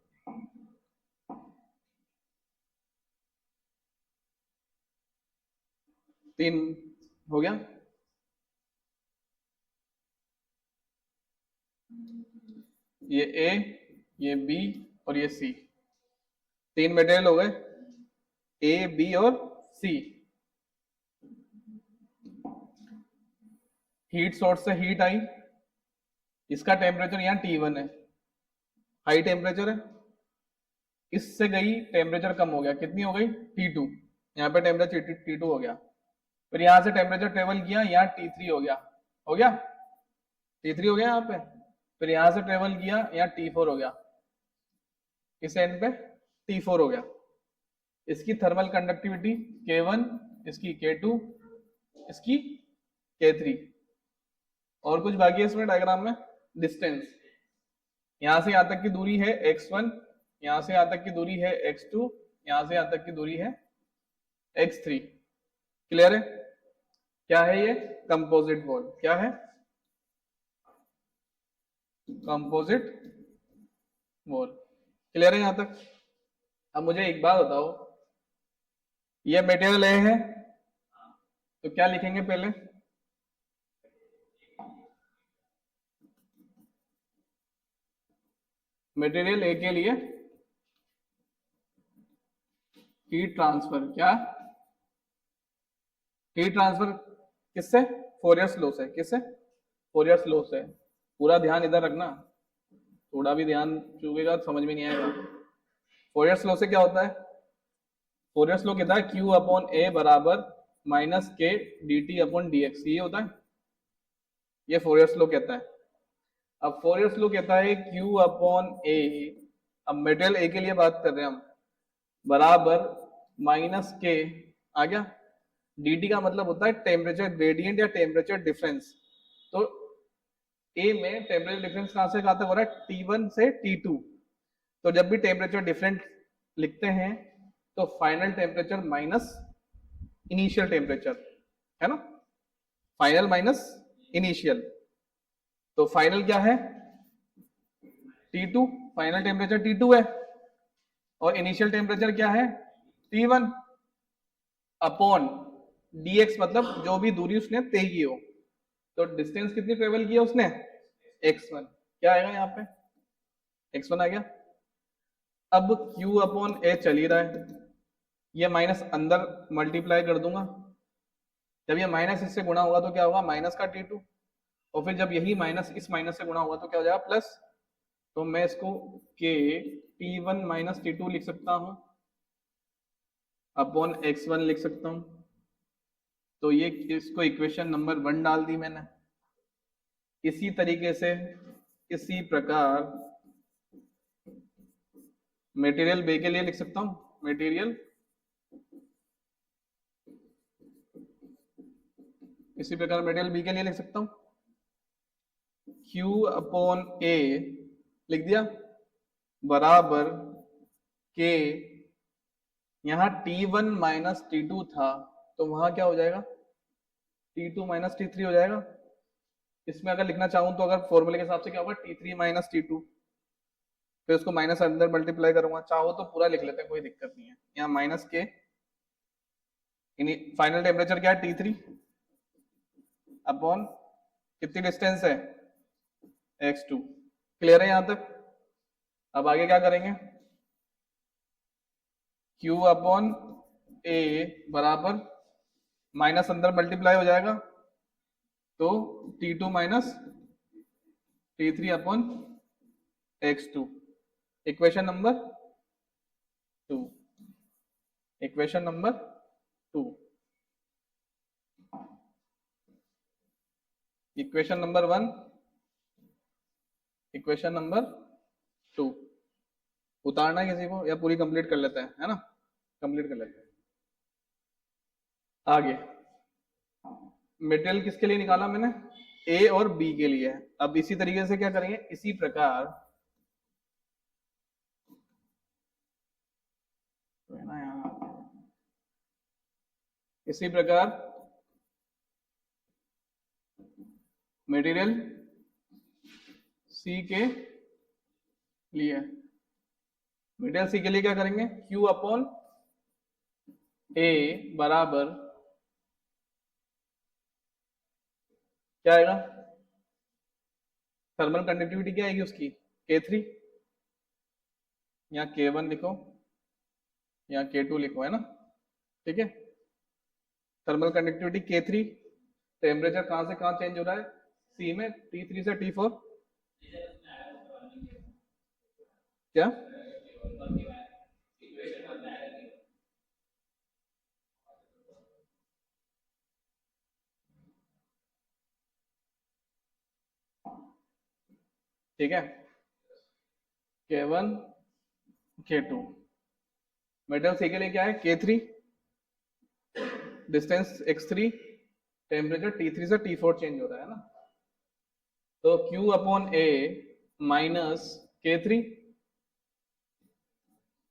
तीन हो गया। ये ए, ये बी और ये सी, 3 मटेरियल हो गए, ए बी और सी। हीट सोर्स से हीट आई, इसका टेम्परेचर यहाँ T1 है, हाई टेम्परेचर है। इससे गई, टेम्परेचर कम हो गया, कितनी हो गई? T2। यहाँ पे टेम्परेचर T2 हो गया। फिर यहाँ से टेम्परेचर ट्रेवल किया, यहाँ T3 हो गया, हो गया T3 हो गया यहाँ पे। फिर यहाँ से ट्रेवल किया, यहाँ T4 हो गया, इस एंड पे T4 हो गया। इसकी थर्मल कंडक्टिविटी K1, इसकी K2, इसकी K3। और कुछ बाकी है इसमें डायग्राम में? डिस्टेंस, यहां से यहां तक की दूरी है x1, यहां से यहां तक की दूरी है x2, यहां से यहां तक की दूरी है x3। क्लियर है? क्या है ये? Composite wall. क्या है? Composite wall. क्लियर है यहां तक? अब मुझे एक बात बताओ, ये मटेरियल ए है, तो क्या लिखेंगे पहले? मटेरियल ए के लिए हीट ट्रांसफर, क्या हीट ट्रांसफर किससे? फोरियर लॉ से। किससे? फोरियर लॉ से। पूरा ध्यान इधर रखना, थोड़ा भी ध्यान चूकेगा तो समझ में नहीं आएगा। फोरियर लॉ से क्या होता है? फोरियर लॉ कहता है Q अपॉन ए बराबर minus K D T upon D x, ये होता है, ये फोरियर लॉ कहता है। अब फोरियर लॉ कहता है Q अपॉन ए, अब मटेरियल ए के लिए बात कर रहे हैं हम, बराबर माइनस के, आ गया, dt का मतलब होता है टेम्परेचर ग्रेडियंट या टेम्परेचर डिफरेंस। तो ए में टेम्परेचर डिफरेंस कहां से कहां तक हो रहा है? T1 से T2। तो जब भी टेम्परेचर डिफरेंट लिखते हैं तो final temperature minus initial temperature, है ना, फाइनल माइनस इनिशियल। तो फाइनल क्या है? T2, फाइनल टेम्परेचर T2 है, और इनिशियल टेम्परेचर क्या है? T1 अपॉन dx, मतलब जो भी दूरी उसने तय की हो। तो डिस्टेंस कितनी ट्रेवल की है उसने? x1। क्या आएगा यहाँ पे? x1 आ गया। अब q अपॉन ए चल ही रहा है, ये माइनस अंदर मल्टीप्लाई कर दूंगा, जब ये माइनस इससे गुणा होगा तो क्या होगा? माइनस का T2, और फिर जब यही माइनस इस माइनस से गुणा होगा तो क्या हो जाएगा? प्लस। तो मैं इसको k T1 माइनस T2 लिख सकता हूं, अपॉन x1 लिख सकता हूं। तो ये इसको इक्वेशन नंबर 1 डाल दी मैंने। इसी तरीके से, इसी प्रकार मटेरियल बे के लिए लिख सकता हूं, मटेरियल, इसी प्रकार मटेरियल बी के लिए लिख सकता हूं, Q अपॉन ए लिख दिया, बराबर के, यहां T1 माइनस T2 था, तो वहां क्या हो जाएगा? T2 माइनस T3 हो जाएगा। इसमें अगर लिखना चाहूं तो अगर फॉर्मूले के हिसाब से क्या होगा? T3 माइनस T2, फिर उसको माइनस अंदर मल्टीप्लाई करूंगा, चाहो तो पूरा लिख लेते हैं, कोई दिक्कत नहीं है। यहाँ माइनस के, फाइनल टेम्परेचर क्या है? T3 अपॉन कितनी डिस्टेंस है? x2। क्लियर है यहां तक? अब आगे क्या करेंगे? Q अपॉन A बराबर माइनस अंदर मल्टीप्लाई हो जाएगा तो T2 minus T3 upon x2। Equation number 2। Equation number 2। Equation number 1, equation number 2। उतारना है किसी को या पूरी कंप्लीट कर लेते हैं, है ना? कंप्लीट कर लेते हैं। आगे मटेरियल किसके लिए निकाला मैंने? ए और बी के लिए। अब इसी तरीके से क्या करेंगे, इसी प्रकार तो है ना यहाँ, इसी प्रकार मटेरियल सी के लिए, मटेरियल सी के लिए क्या करेंगे? Q अपॉन ए बराबर क्या आएगा? थर्मल कंडक्टिविटी क्या आएगी उसकी? K3 या K1 लिखो या K2 लिखो, है ना? ठीक है। थर्मल कंडक्टिविटी K3, टेम्परेचर कहां से कहां चेंज हो रहा है? सी में T3 से T4। क्या? ठीक है, K1 K2। मेटल सी के लिए क्या है? K3, distance x3, temperature T3 से T4 चेंज हो रहा है ना, तो Q upon A minus K3,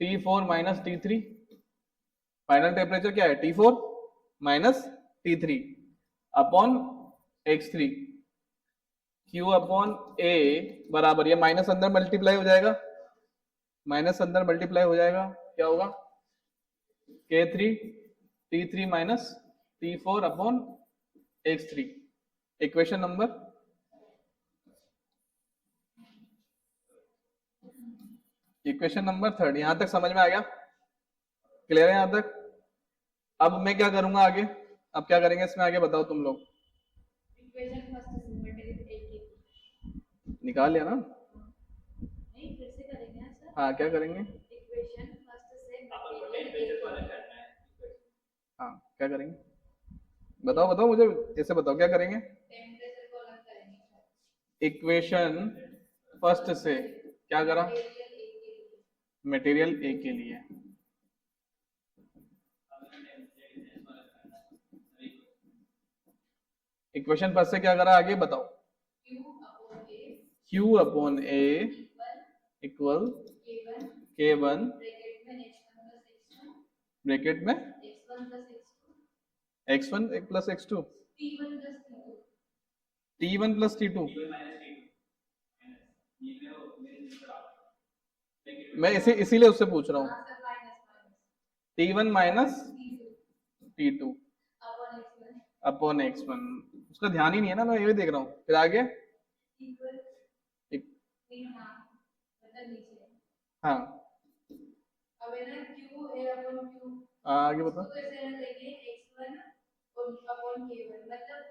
T4 minus T3, final temperature क्या है? T4 minus T3 upon x3। Q upon A बराबर, ये माइनस अंदर मल्टीप्लाई हो जाएगा, माइनस अंदर मल्टीप्लाई हो जाएगा, क्या होगा? K3 T3 minus T4 upon x3। Equation number equation number 3। यहां तक समझ में आ गया? क्लियर है यहां तक? अब मैं क्या करूंगा आगे? अब क्या करेंगे इसमें आगे, बताओ तुम लोग। इक्वेशन फर्स्ट से मटेरियल ए की निकाल लिया ना? नहीं, फिर से करेंगे ना सर? हाँ, क्या करेंगे? इक्वेशन फर्स्ट से मटेरियल ए की, हाँ, क्या करेंगे? बताओ बताओ मुझे, ऐसे बताओ क्या करेंगे? टेम्परेचर को अलग करेंगे। इक्वेशन फर्स्ट से क्या करा? मटेरियल ए मटेरियल ए के लिए के लिए। इक्वेशन फर्स्ट से क्या करा, आगे बताओ। Q upon Q upon A A equal K1 bracket में ब्रैकेट में x1 plus x2 x1 plus x2 T1 plus T2 T1 plus T2। मैं इसीलिए उससे पूछ रहा हूँ। T1 minus T2 upon x1। उसका ध्यान ही नहीं है ना, मैं ये देख रहा हूँ। फिर आगे हाँ, अब है ना Q A अपॉन Q, आगे बताओ। तो ऐसे ना लेंगे x1 अपॉन K1, मतलब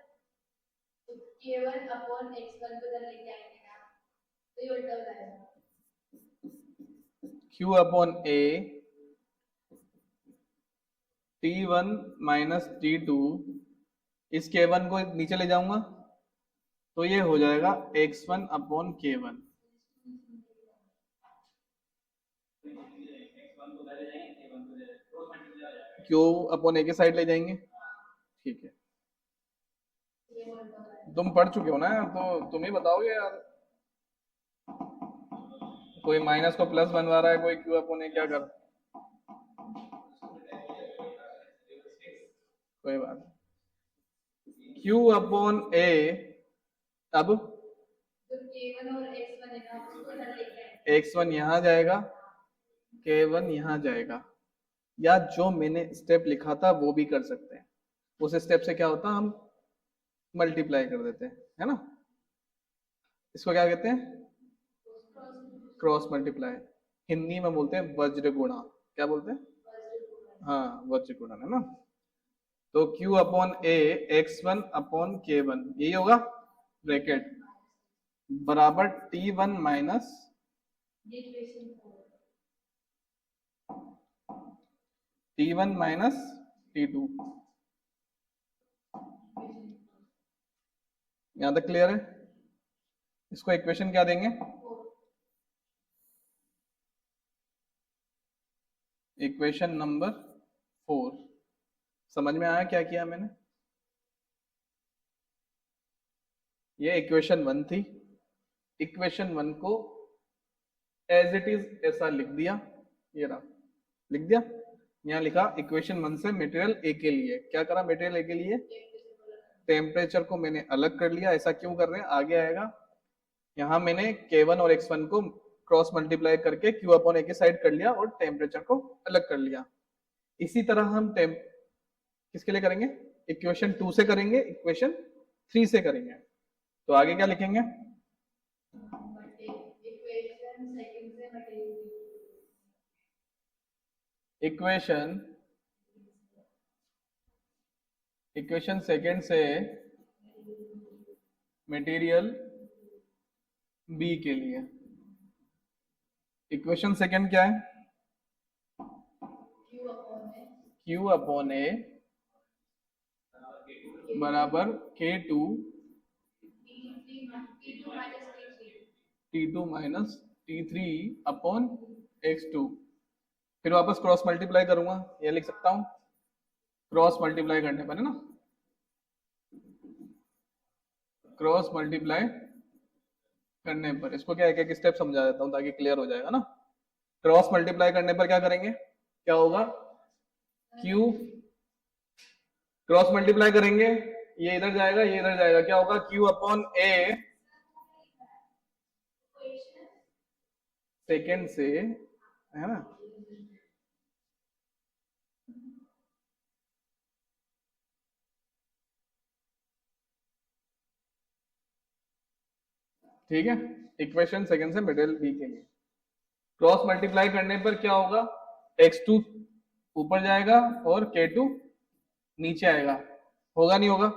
K1 अपॉन x1 को इधर लेके आएंगे ना, तो ये उल्टा हो जाएगा। Q upon A T1 minus T2, इस K1 को नीचे ले जाऊंगा तो ये हो जाएगा x1 upon K1। Q upon A के साइड ले जाएंगे, ठीक है। तुम पढ़ चुके हो ना, तो तुम ही बताओगे यार। कोई माइनस को प्लस बनवा रहा है, कोई Q अपॉन A क्या कर, कोई बात। Q अपॉन A, अब तो K1 और x1 है ना, उसको इधर लेके आएंगे। x1 यहाँ जाएगा, K1 यहाँ जाएगा, या जो मैंने स्टेप लिखा था वो भी कर सकते हैं। उस स्टेप से क्या होता है, हम मल्टीप्लाई कर देते हैं, है ना? इसको क्या कहते हैं? Cross multiply. हिंदी में बोलते हैं वज्र गुणा। क्या बोलते हैं? हाँ, वज्र गुणा है ना। तो Q अपॉन ए x1 अपॉन K1 यही होगा, ब्रैकेट बराबर T1 minus T1 minus T2। यहां तक क्लियर है? इसको इक्वेशन क्या देंगे? Equation number 4। समझ में आया क्या किया मैंने? ये इक्वेशन 1 थी। इक्वेशन 1 को एज इट इज ऐसा लिख दिया, ये रहा, लिख दिया। यहाँ लिखा इक्वेशन 1 से मटेरियल ए के लिए क्या करा? मटेरियल ए के लिए टेम्परेचर को मैंने अलग कर लिया। ऐसा क्यों कर रहे हैं, आगे आएगा। यहाँ मैंने K1 और X1 को क्रॉस मल्टीप्लाई करके Q अपॉन ए की साइड कर लिया और टेम्परेचर को अलग कर लिया। इसी तरह हम किसके लिए करेंगे? इक्वेशन 2 से करेंगे, इक्वेशन 3 से करेंगे। तो आगे क्या लिखेंगे? इक्वेशन सेकंड से मटेरियल बी के लिए। इक्वेशन सेकंड क्या है? Q अपॉन ए बराबर K2 T2 minus T3 upon X2। फिर वापस क्रॉस मल्टीप्लाई करूंगा, ये लिख सकता हूं क्रॉस मल्टीप्लाई करने पर, है ना। क्रॉस मल्टीप्लाई करने पर इसको क्या एक एक स्टेप समझा देता हूं ताकि क्लियर हो जाएगा ना। क्रॉस मल्टीप्लाई करने पर क्या करेंगे, क्या होगा? Q क्रॉस मल्टीप्लाई करेंगे, ये इधर जाएगा, ये इधर जाएगा, क्या होगा? Q अपॉन ए सेकेंड से, है ना। ठीक है, इक्वेशन सेकंड से मटेरियल बी के लिए क्रॉस मल्टीप्लाई करने पर क्या होगा? X2 ऊपर जाएगा और K2 नीचे आएगा, होगा नहीं होगा?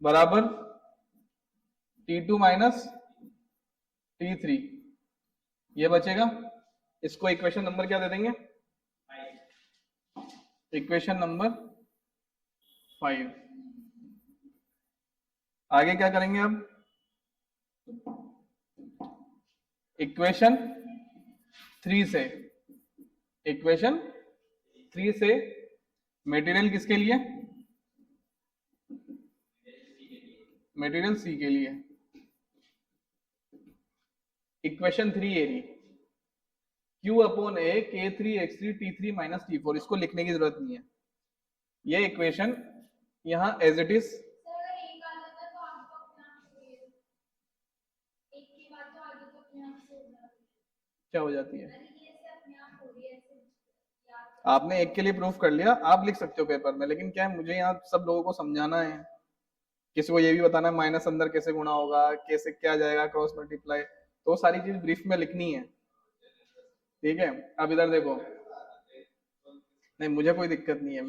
बराबर T2 माइनस T3 ये बचेगा। इसको इक्वेशन नंबर क्या दे देंगे? Equation number 5। आगे क्या करेंगे अब? इक्वेशन 3 से, इक्वेशन 3 से मटेरियल किसके लिए? मटेरियल सी के लिए। इक्वेशन 3 ए रही Q अपॉन ए K3 X3 T3 minus T4। इसको लिखने की जरूरत नहीं है, ये इक्वेशन यहां एज इट इज क्या हो जाती है? आपने एक के लिए प्रूफ कर लिया, आप लिख सकते हो पेपर में, लेकिन क्या है मुझे यहाँ सब लोगों को समझाना है। किसी को ये भी बताना है माइनस अंदर कैसे गुणा होगा, कैसे क्या जाएगा क्रॉस मल्टीप्लाई, तो सारी चीज ब्रीफ में लिखनी है। ठीक है, अब इधर देखो, नहीं मुझे कोई दिक्कत नहीं है,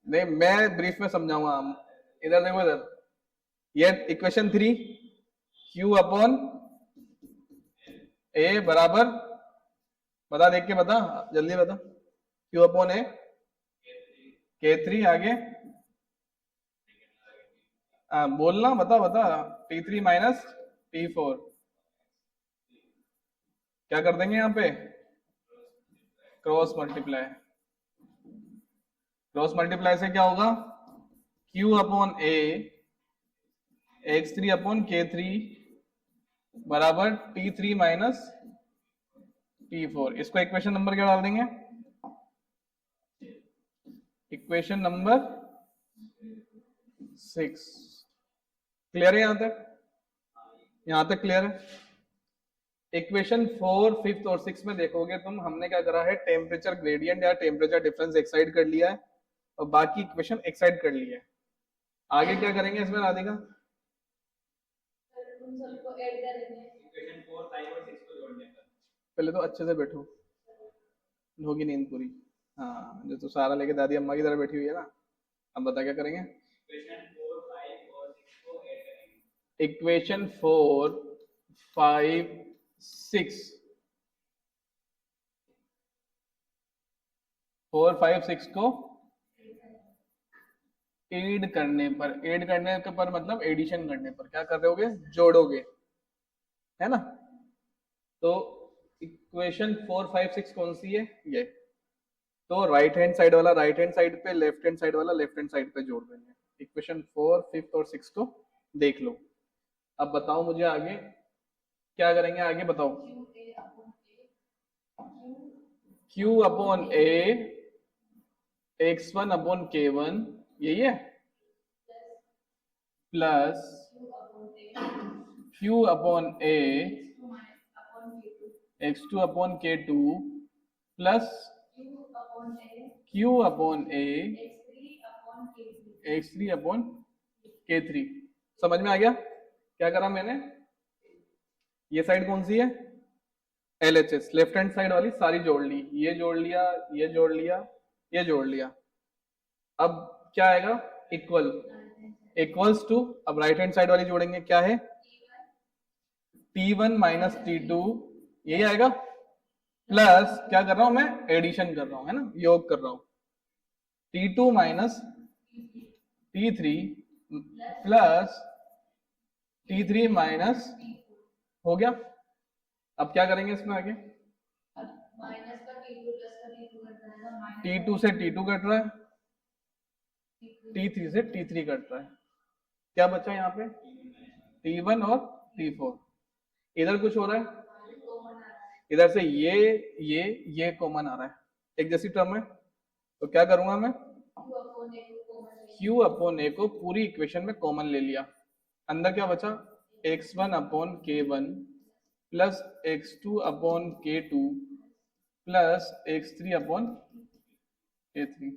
मैं ब्रीफ में समझाऊंगा। इधर देखो, इधर ये इक्वेशन 3 Q अपॉन ए बराबर, बता, देख के बता, जल्दी बता। Q अपॉन ए K3 आगे बोलना, बता बता। T3 माइनस T4 क्या कर देंगे यहाँ पे? Cross multiply. क्रॉस मल्टीप्लाई से क्या होगा? Q अपॉन ए X3 अपॉन K3 बराबर T3 माइनस T4। इसको इक्वेशन नंबर क्या डाल देंगे? Equation number 6। क्लियर है यहां तक? यहां तक क्लियर है? इक्वेशन 4, 5th और 6 में देखोगे तुम, हमने क्या करा है? टेम्परेचर ग्रेडियंट या टेम्परेचर डिफरेंस एक साइड कर लिया है और बाकी इक्वेशन एक साइड कर लिया है। आगे क्या करेंगे इसमें राधिका? उन सबको ऐड करेंगे। इक्वेशन 4 5 और 6 को जोड़ने पर पहले तो अच्छे से बैठो, होगी नींद पूरी। हाँ, जो तो सारा लेके दादी अम्मा की तरह बैठी हुई है ना। अब बता क्या करेंगे। इक्वेशन 4 5 और 6 को ऐड करेंगे। इक्वेशन 4 5 6 4 5 6 को ऐड करने पर मतलब एडिशन करने पर क्या कर रहे होगे, जोड़ोगे, है ना। तो इक्वेशन 4 5 6 कौन सी है, ये। तो राइट हैंड साइड वाला राइट हैंड साइड पे, लेफ्ट हैंड साइड वाला लेफ्ट हैंड साइड पे जोड़ देंगे। इक्वेशन 4 5 और 6 को देख लो। अब बताओ मुझे आगे क्या करेंगे, आगे बताओ। Q upon A x1 upon K1 यही है, plus Q upon A x2 upon K2 plus Q upon A x3 upon K3। समझ में आ गया क्या करा मैंने। ये साइड कौन सी है, LHS, लेफ्ट हैंड साइड वाली सारी जोड़ ली, ये जोड़ लिया, ये जोड़ लिया, ये जोड़ लिया। अब क्या आएगा, इक्वल, इक्वल्स टू, अब राइट हैंड साइड वाली जोड़ेंगे, क्या है T1 माइनस T2, यही आएगा, प्लस क्या कर रहा हूं मैं, एडिशन कर रहा हूं, है ना, योग कर रहा हूं, T2 minus T3 plus T3 minus, हो गया। अब क्या करेंगे इसमें आगे, माइनस का T2 प्लस का T2 कट जाएगा, T2 से T2 कट रहा है, T3 से T3 कट रहा है, क्या बचा यहाँ पे T1 और T4। इधर कुछ हो रहा है, इधर से ये कॉमन आ रहा है, एक जैसी टर्म है। तो क्या करूंगा मैं, Q अपॉन A को पूरी इक्वेशन में कॉमन ले लिया, अंदर क्या बचा x1 upon K1 plus x2 upon K2 plus x3 upon K3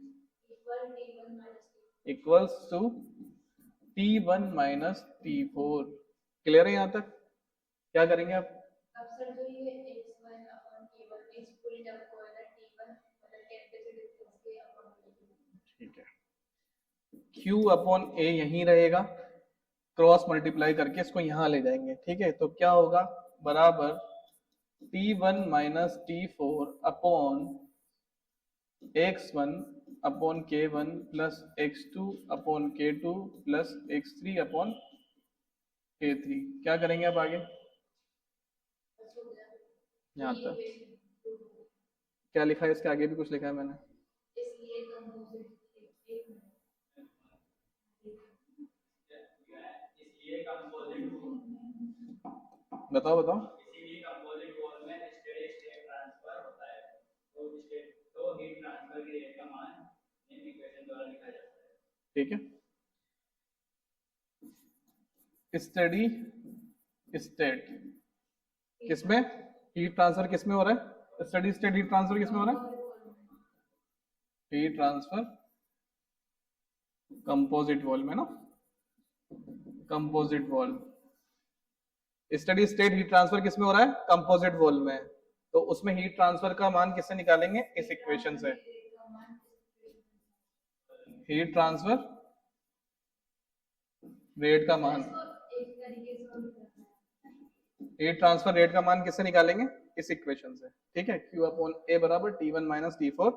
equals to T1 minus T4। Clear है यहाँ तक, क्या करेंगे आप। अब सर जो ये x1 अपॉन K1 इस पूरी टर्म को है ना T1 मतलब टेम्परेचर डिफरेंस के अपॉन K2। ठीक है, Q अपॉन A यहीं रहेगा, क्रॉस मल्टीप्लाई करके इसको यहाँ ले जाएंगे, ठीक है। तो क्या होगा, बराबर T1 minus T4 upon x1 upon K1 plus x2 upon K2 plus x3 upon K3। क्या करेंगे अब आगे, यहाँ तक क्या लिखा है, इसके आगे भी कुछ लिखा है मैंने, इसलिए कंपोजिट इसलिए कंपोजिट बताओ बताओ। इसीलिए कंपोजिट वॉल में स्टेडी स्टेट ट्रांसफर होता है, तो हीट ट्रांसफर की रेट का मान निम्न इक्वेशन द्वारा लिखा जाता है। ठीक है, स्टेडी स्टेट किसमें, हीट ट्रांसफर किसमें हो रहा है, स्टेडी स्टेट हीट ट्रांसफर किसमें हो रहा है, हीट ट्रांसफर कंपोजिट वॉल में ना, composite wall. Steady state heat transfer किसमें हो रहा है, कंपोजिट वॉल में। तो उसमें हीट ट्रांसफर का मान किससे निकालेंगे, इस इक्वेशन से। हीट ट्रांसफर रेट का मान, एक तरीके से हीट ट्रांसफर रेट का मान किससे निकालेंगे, इस इक्वेशन से, ठीक है। Q अपॉन A बराबर T1 माइनस T4।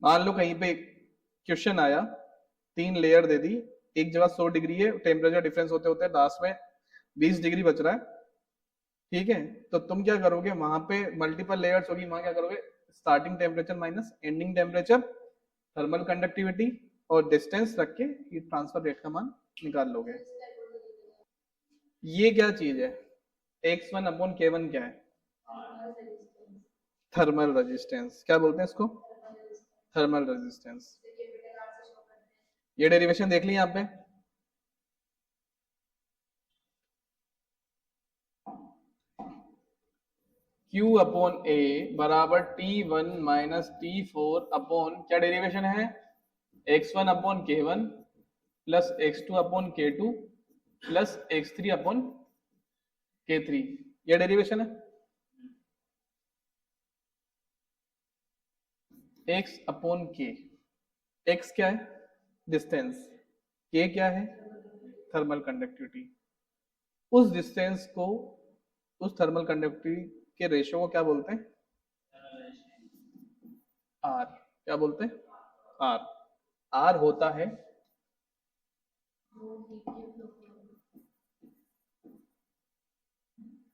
मान लो कहीं पे क्वेश्चन आया, 3 लेयर दे दी, एक जगह 100 डिग्री है, टेम्परेचर डिफरेंस होते होते लास्ट में 20 डिग्री बच रहा है, ठीक है। तो तुम क्या करोगे, वहां पे मल्टीपल लेयर्स होगी, वहां क्या करोगे, starting temperature minus ending temperature, thermal conductivity और डिस्टेंस रख के हीट ट्रांसफर रेट का मान निकाल लोगे। ये क्या चीज है, x1 अपॉन K1 क्या है, थर्मल रेजिस्टेंस। क्या बोलते हैं इसको, थर्मल रेजिस्टेंस। ये डेरिवेशन देख ली यहाँ पे, Q अपॉन A बराबर T1 माइनस T4 अपॉन, क्या डेरिवेशन है, x1 upon K1 plus x2 upon K2 plus x3 upon K3, ये डेरिवेशन है x अपॉन k। x क्या है? डिस्टेंस। k क्या है? Thermal conductivity. उस डिस्टेंस को, उस थर्मल कंडक्टिविटी के रेशियो को क्या बोलते हैं? R। क्या बोलते हैं? R। R होता है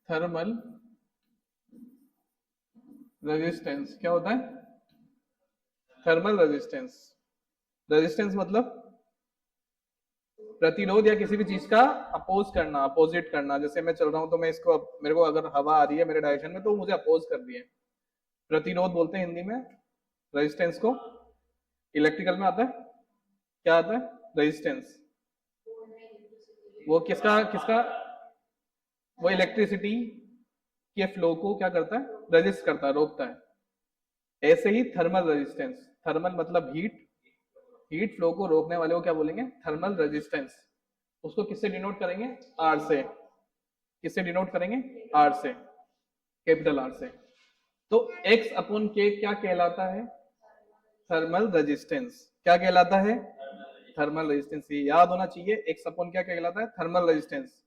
थर्मल रेजिस्टेंस। क्या होता है? Thermal resistance. रेजिस्टेंस मतलब प्रतिरोध या किसी भी चीज का अपोज करना, अपोजिट करना। जैसे मैं चल रहा हूं तो मैं इसको, मेरे को अगर हवा आ रही है मेरे डायरेक्शन में तो मुझे अपोज कर रही है, प्रतिरोध बोलते हैं हिंदी में रेजिस्टेंस को। इलेक्ट्रिकल में आता है, क्या आता है? रेजिस्टेंस। वो किसका किसका? वो इलेक्ट्रिसिटी के फ्लो को क्या करता है? रेजिस्ट करता है, रोकता है। ऐसे ही थर्मल रेजिस्टेंस, थर्मल मतलब हीट, हीट फ्लो को रोकने वाले को क्या बोलेंगे? Thermal resistance. उसको किससे डिनोट करेंगे? आर से। किससे डिनोट करेंगे? आर से, कैपिटल आर से। तो x अपॉन के क्या कहलाता है? Thermal resistance. क्या कहलाता है? Thermal resistance. ये याद होना चाहिए, x अपॉन क्या कहलाता है? Thermal resistance.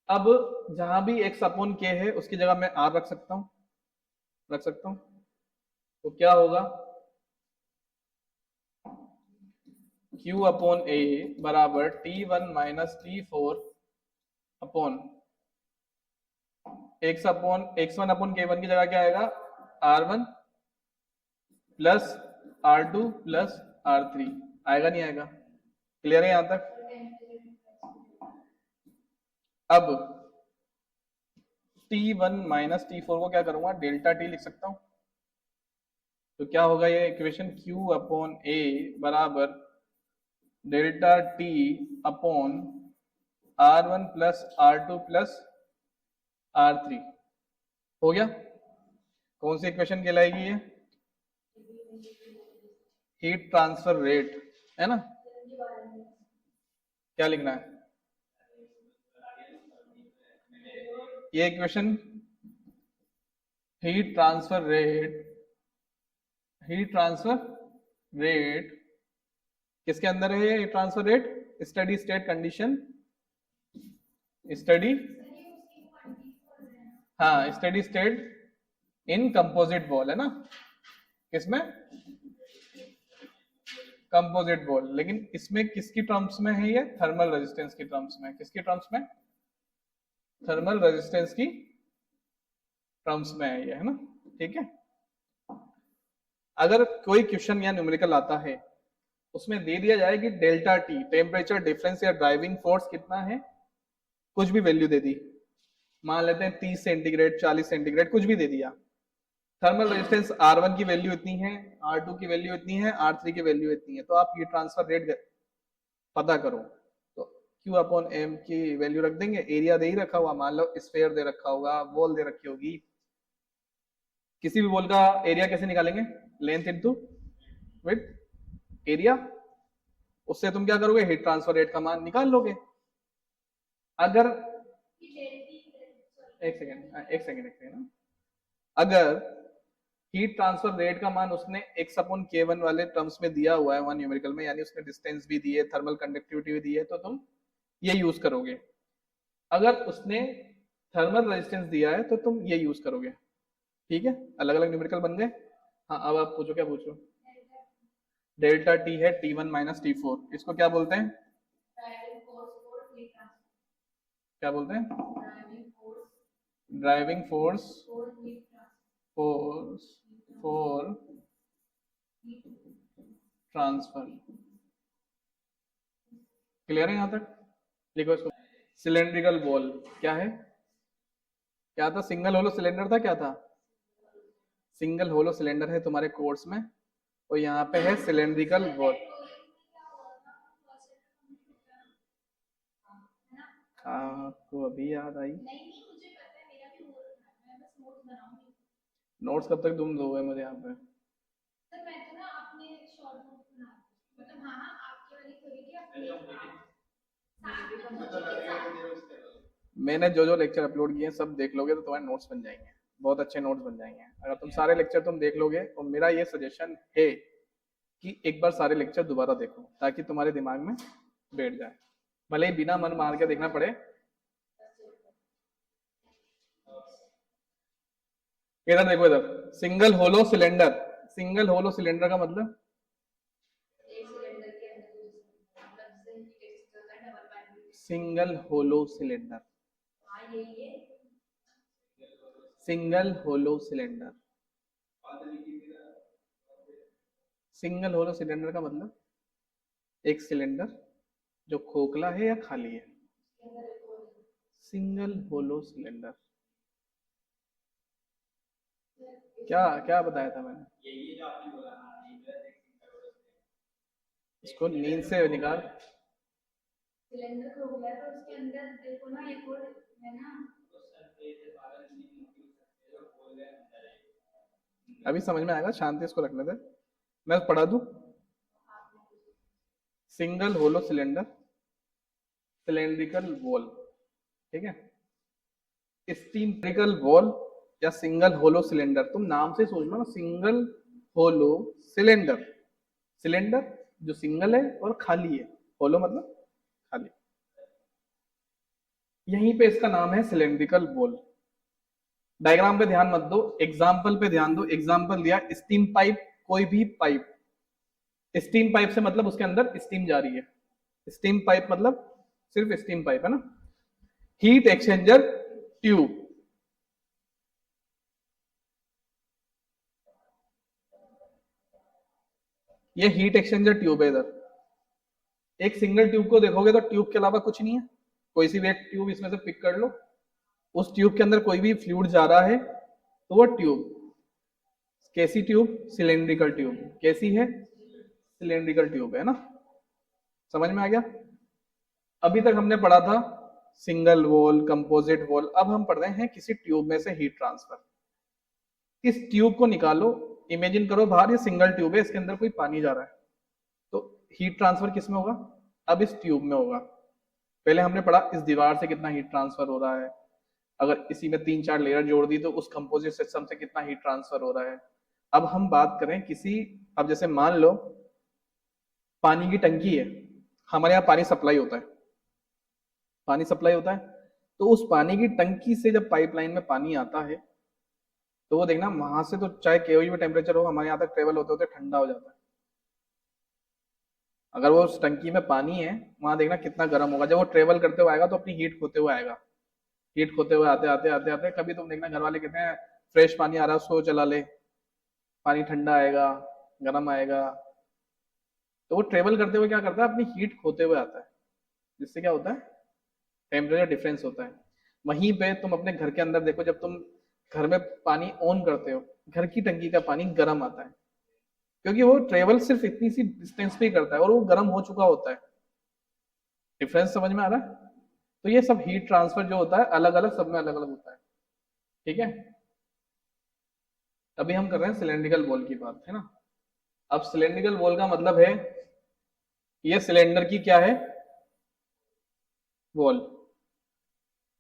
अब जहां भी x अपॉन के है उसकी जगह मैं r रख सकता हूं, रख सकता हूं। तो क्या होगा? Q अपॉन ए बराबर T1 minus T4 upon x1 upon K1 की जगह क्या आएगा? R1 plus R2 plus R3। आएगा नहीं आएगा? क्लियर है यहां तक? अब T1 माइनस T4 को क्या करूंगा? डेल्टा T लिख सकता हूं। तो क्या होगा ये इक्वेशन? Q अपॉन ए बराबर delta T upon R1 plus R2 plus R3। हो गया? कौन सी इक्वेशन कहलाएगी ये? हीट ट्रांसफर रेट, है ना? क्या लिखना है? ये equation heat transfer rate, heat transfer rate किसके अंदर है? ये transfer rate steady state condition, steady, हाँ steady state in composite ball, है ना? किसमें? Composite ball. लेकिन इसमें किसकी टर्म्स में है ये? थर्मल रेजिस्टेंस की टर्म्स में। किसकी टर्म्स में? थर्मल रेजिस्टेंस की टर्म्स में है ये, है ना? ठीक है। अगर कोई क्वेश्चन या न्यूमेरिकल आता है उसमें दे दिया जाए कि डेल्टा टी टेम्परेचर डिफरेंस या ड्राइविंग फोर्स कितना है, कुछ भी वैल्यू दे दी, मान लेते हैं 30 सेंटीग्रेड, 40 सेंटीग्रेड, कुछ भी दे दिया। थर्मल रेजिस्टेंस R1 की वैल्यू इतनी है, R2 की वैल्यू इतनी है, R3 की वैल्यू इतनी है, तो आप हीट ट्रांसफर रेट पता करो। तो Q अपॉन M की वैल्यू रख देंगे। एरिया दे ही रखा हुआ, मान लो स्फीयर दे रखा होगा, वॉल दे रखी होगी। किसी भी वॉल का एरिया कैसे निकालेंगे? Length into width, area. उससे तुम क्या करोगे? हीट ट्रांसफर रेट का मान निकाल लोगे। अगर एक सेकेंड, अगर हीट ट्रांसफर रेट का मान उसने x अपॉन k1 वाले टर्म्स में दिया हुआ है वन न्यूमेरिकल में, यानी उसने डिस्टेंस भी दी है, थर्मल कंडक्टिविटी भी दी है, तो तुम ये यूज करोगे। अगर उसने थर्मल रेजिस्टेंस दिया है तो तुम ये यूज करोगे। ठीक है, अलग अलग न्यूमेरिकल बन गए। हाँ, अब आप पूछो, क्या पूछो? डेल्टा टी है T1 माइनस T4, इसको क्या बोलते हैं? क्या बोलते हैं? Driving force force for transfer. Clear है यहां तक? लिखो इसको। सिलेंड्रिकल बॉल क्या है? क्या था? सिंगल होलो सिलेंडर था? क्या था? सिंगल होलो सिलेंडर है तुम्हारे कोर्स में, और यहाँ पे है सिलेंड्रिकल बॉल। आपको अभी याद आई? नोट्स कब तक तुम दोगे मुझे यहाँ पे? सर मैं तो ना अपने शॉर्ट नोट बना मतलब हाँ आपके वाली थोड़ी की अपने साथ में मैंने जो जो लेक्चर अपलोड किए हैं सब देख लोगे तो तुम्हारे नोट्स बन जाएंगे, बहुत अच्छे नोट्स बन जाएंगे अगर तुम सारे लेक्चर तुम देख लोगे। और मेरा ये सजेशन है कि एक बार सारे लेक्चर दोबारा देखो ताकि तुम्हारे दिमाग में बैठ जाए, भले ही बिना मन मार के देखना पड़े। इधर देखो, इधर single hollow cylinder, single hollow cylinder का मतलब एक सिलेंडर के अंदर मतलब से हीट एक्सचेंजर का double pipe. Single hollow cylinder, हाँ यही है। Single hollow cylinder, single hollow cylinder का मतलब एक सिलेंडर जो खोखला है या खाली है, इसके अंदर एक और सिंगल होलो सिलेंडर। क्या क्या बताया था मैंने? यही जो आपने बोला ना, ये जो है इसको नींद से निकाल। सिलेंडर खोखला है तो उसके अंदर देखो ना एक और है ना। तो सर से पागल नहीं मोटी हो सकती है, जो बोल रहे हैं अंदर है। अभी समझ में आएगा, शांति इसको रखने दे, मैं पढ़ा दूं। Single hollow cylinder, cylindrical wall, ठीक है। सिलेंड्रिकल वॉल या सिंगल होलो सिलेंडर, तुम नाम से सोच लो ना, सिंगल होलो सिलेंडर, सिलेंडर जो सिंगल है और खाली है, होलो मतलब खाली, यहीं पे इसका नाम है सिलेंड्रिकल वॉल। डायग्राम पे ध्यान मत दो, एग्जाम्पल पे ध्यान दो। एग्जाम्पल दिया स्टीम पाइप, कोई भी पाइप, स्टीम पाइप से मतलब उसके अंदर स्टीम जा रही है, स्टीम पाइप मतलब सिर्फ स्टीम पाइप है ना। हीट एक्सचेंजर ट्यूब, ये हीट एक्सचेंजर ट्यूब है। इधर एक सिंगल ट्यूब को देखोगे तो ट्यूब के अलावा कुछ नहीं है, कोई सी भी एक ट्यूब इसमें से पिक कर लो, उस ट्यूब के अंदर कोई भी फ्लूइड जा रहा है तो वो ट्यूब, कैसी ट्यूब? Cylindrical tube. कैसी है? सिलेंड्रिकल ट्यूब है ना, समझ में आ गया। अभी तक हमने पढ़ा था सिंगल वॉल, कंपोजिट वॉल, अब हम पढ़ रहे हैं किसी ट्यूब में से हीट ट्रांसफर। इस ट्यूब को निकालो, इमेजिन करो बाहर ये सिंगल ट्यूब है, इसके अंदर कोई पानी जा रहा है, तो हीट ट्रांसफर किस में होगा? अब इस ट्यूब में होगा। पहले हमने पढ़ा इस दीवार से कितना हीट ट्रांसफर हो रहा है, अगर इसी में 3-4 लेयर जोड़ दी तो उस कंपोजिट सिस्टम से कितना हीट ट्रांसफर हो रहा है। अब हम बात करें किसी, अब जैसे मान लो पानी की टंकी है, हमारे यहाँ पानी सप्लाई होता है, पानी सप्लाई होता है, तो उस पानी की टंकी से जब पाइपलाइन में पानी आता है तो वो देखना वहां से तो चाहे कोई भी टेम्परेचर हो हमारे यहाँ तक ट्रेवल होते होते ठंडा हो जाता है। अगर वो उस टंकी में पानी है वहां देखना कितना गर्म होगा, जब वो ट्रेवल करते हुए आएगा तो अपनी हीट खोते हुए आएगा, हीट खोते हुए आते आते आते आते कभी तुम देखना घर वाले कहते हैं फ्रेश पानी आ रहा है उसको चला ले, पानी ठंडा आएगा, गर्म आएगा, तो वो ट्रेवल करते हुए क्या करता है? अपनी हीट खोते हुए आता है, जिससे क्या होता है? टेम्परेचर डिफरेंस होता है। वहीं पे तुम अपने घर के अंदर देखो, जब तुम घर में पानी ऑन करते हो, घर की टंकी का पानी गर्म आता है, क्योंकि वो ट्रेवल सिर्फ इतनी सी डिस्टेंस पे ही करता है और वो गर्म हो चुका होता है। डिफरेंस समझ में आ रहा है? तो ये सब हीट ट्रांसफर जो होता है अलग अलग, सब में अलग अलग होता है, ठीक है। अभी हम कर रहे हैं सिलेंड्रिकल वॉल की बात, है ना। अब सिलेंड्रिकल वॉल का मतलब है ये सिलेंडर की क्या है? वॉल।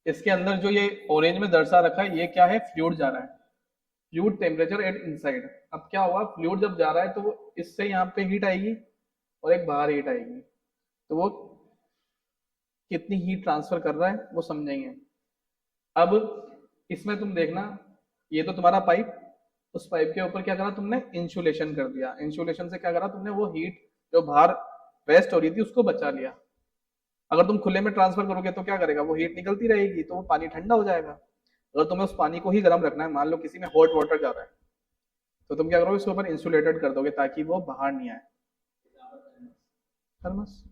इसके अंदर जो ये ऑरेंज में दर्शा रखा है ये क्या है? फ्लूइड जा रहा है, फ्लूइड टेम्परेचर एट इनसाइड। अब क्या होगा? फ्लूइड जब जा रहा है तो वो इससे यहाँ पे हीट आएगी और एक बाहर हीट आएगी, तो वो कितनी हीट ट्रांसफर कर रहा है वो समझेंगे। अब इसमें तुम देखना, ये तो तुम्हारा पाइप, उस पाइप के ऊपर क्या करा तुमने? इंसुलेशन कर दिया। इंसुलेशन से क्या करा तुमने? वो हीट जो बाहर वेस्ट हो रही थी उसको बचा लिया। अगर तुम खुले में ट्रांसफर करोगे तो क्या करेगा? वो हीट निकलती रहेगी तो वो पानी ठंडा हो जाएगा। अगर तुम्हें उस पानी को ही गर्म रखना है, मान लो किसी में हॉट वाटर जा रहा है, तो तुम क्या करोगे? इसके ऊपर इंसुलेटेड कर दोगे ताकि वो बाहर नहीं आए। थर्मस,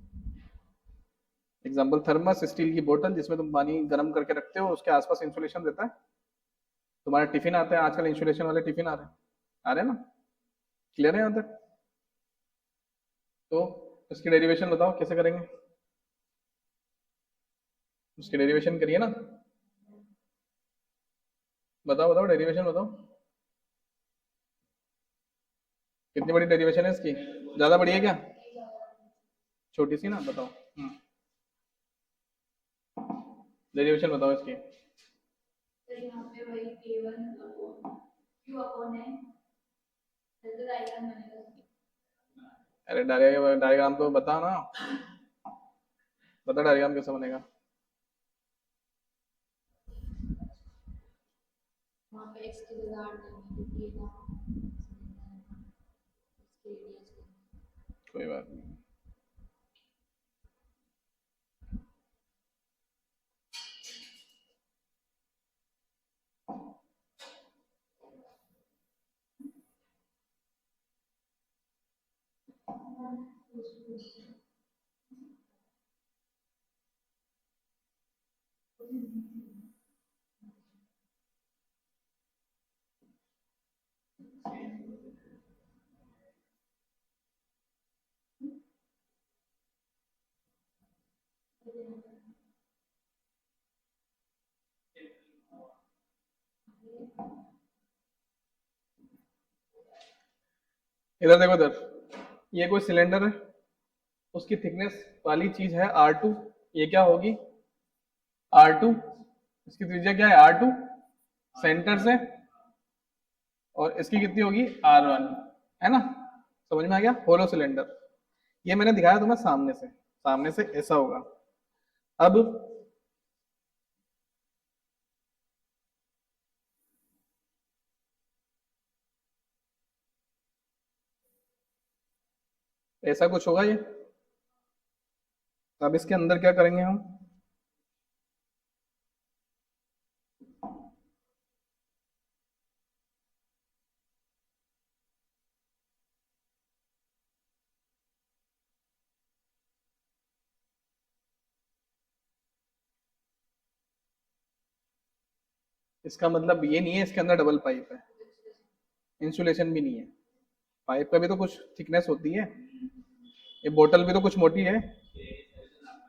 एग्जाम्पल थर्मस, स्टील की बोतल जिसमें तुम पानी गर्म करके रखते हो, उसके आसपास इंसुलेशन देता है। तुम्हारे टिफिन आते हैं आजकल, इंसुलेशन वाले टिफिन आ रहे हैं ना, क्लियर है यहाँ तक? तो इसकी डेरिवेशन बताओ कैसे करेंगे? उसकी डेरिवेशन करिए ना, बताओ बताओ डेरिवेशन बताओ, कितनी बड़ी डेरिवेशन है इसकी? ज्यादा बड़ी है क्या? छोटी सी ना, बताओ। डेरिवेशन बताओ इसकी। तो यहाँ पे वही K1 अपॉन Q अपॉन है, तो डायग्राम बनेगा। अरे डायग्राम तो बता ना, बता डायग्राम कैसे बनेगा। वहाँ पे x की जगह 8 देंगे क्योंकि ये था इसकी रेडियस। कोई बात नहीं। इधर देखो, इधर ये कोई सिलेंडर है, उसकी थिकनेस वाली चीज है R2। ये क्या होगी? R2। इसकी त्रिज्या क्या है? R2 सेंटर से, और इसकी कितनी होगी? R1, है ना? समझ में आ गया? Hollow cylinder. ये मैंने दिखाया तुम्हें सामने से, सामने से ऐसा होगा। अब ऐसा कुछ होगा ये। अब इसके अंदर क्या करेंगे हम? इसका मतलब ये नहीं है इसके अंदर डबल पाइप है, इंसुलेशन भी नहीं है। पाइप का भी तो कुछ थिकनेस होती है, ये बोतल भी तो कुछ मोटी है,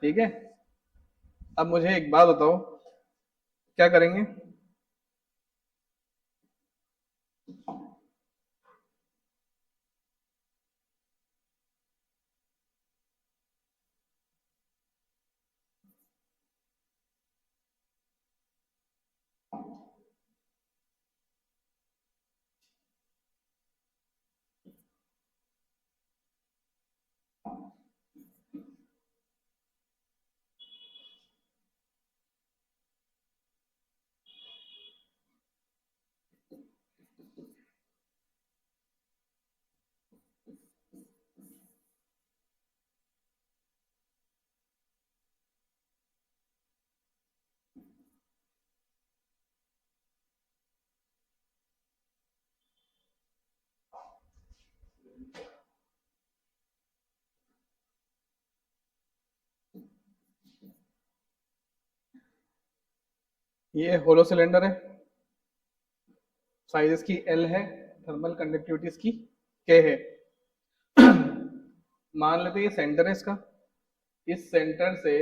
ठीक है। अब मुझे एक बात बताओ, क्या करेंगे? ये होलो सिलेंडर है, साइज इसकी L है, थर्मल कंडक्टिविटी इसकी K है। मान लेते हैं ये सेंटर है इसका, इस सेंटर से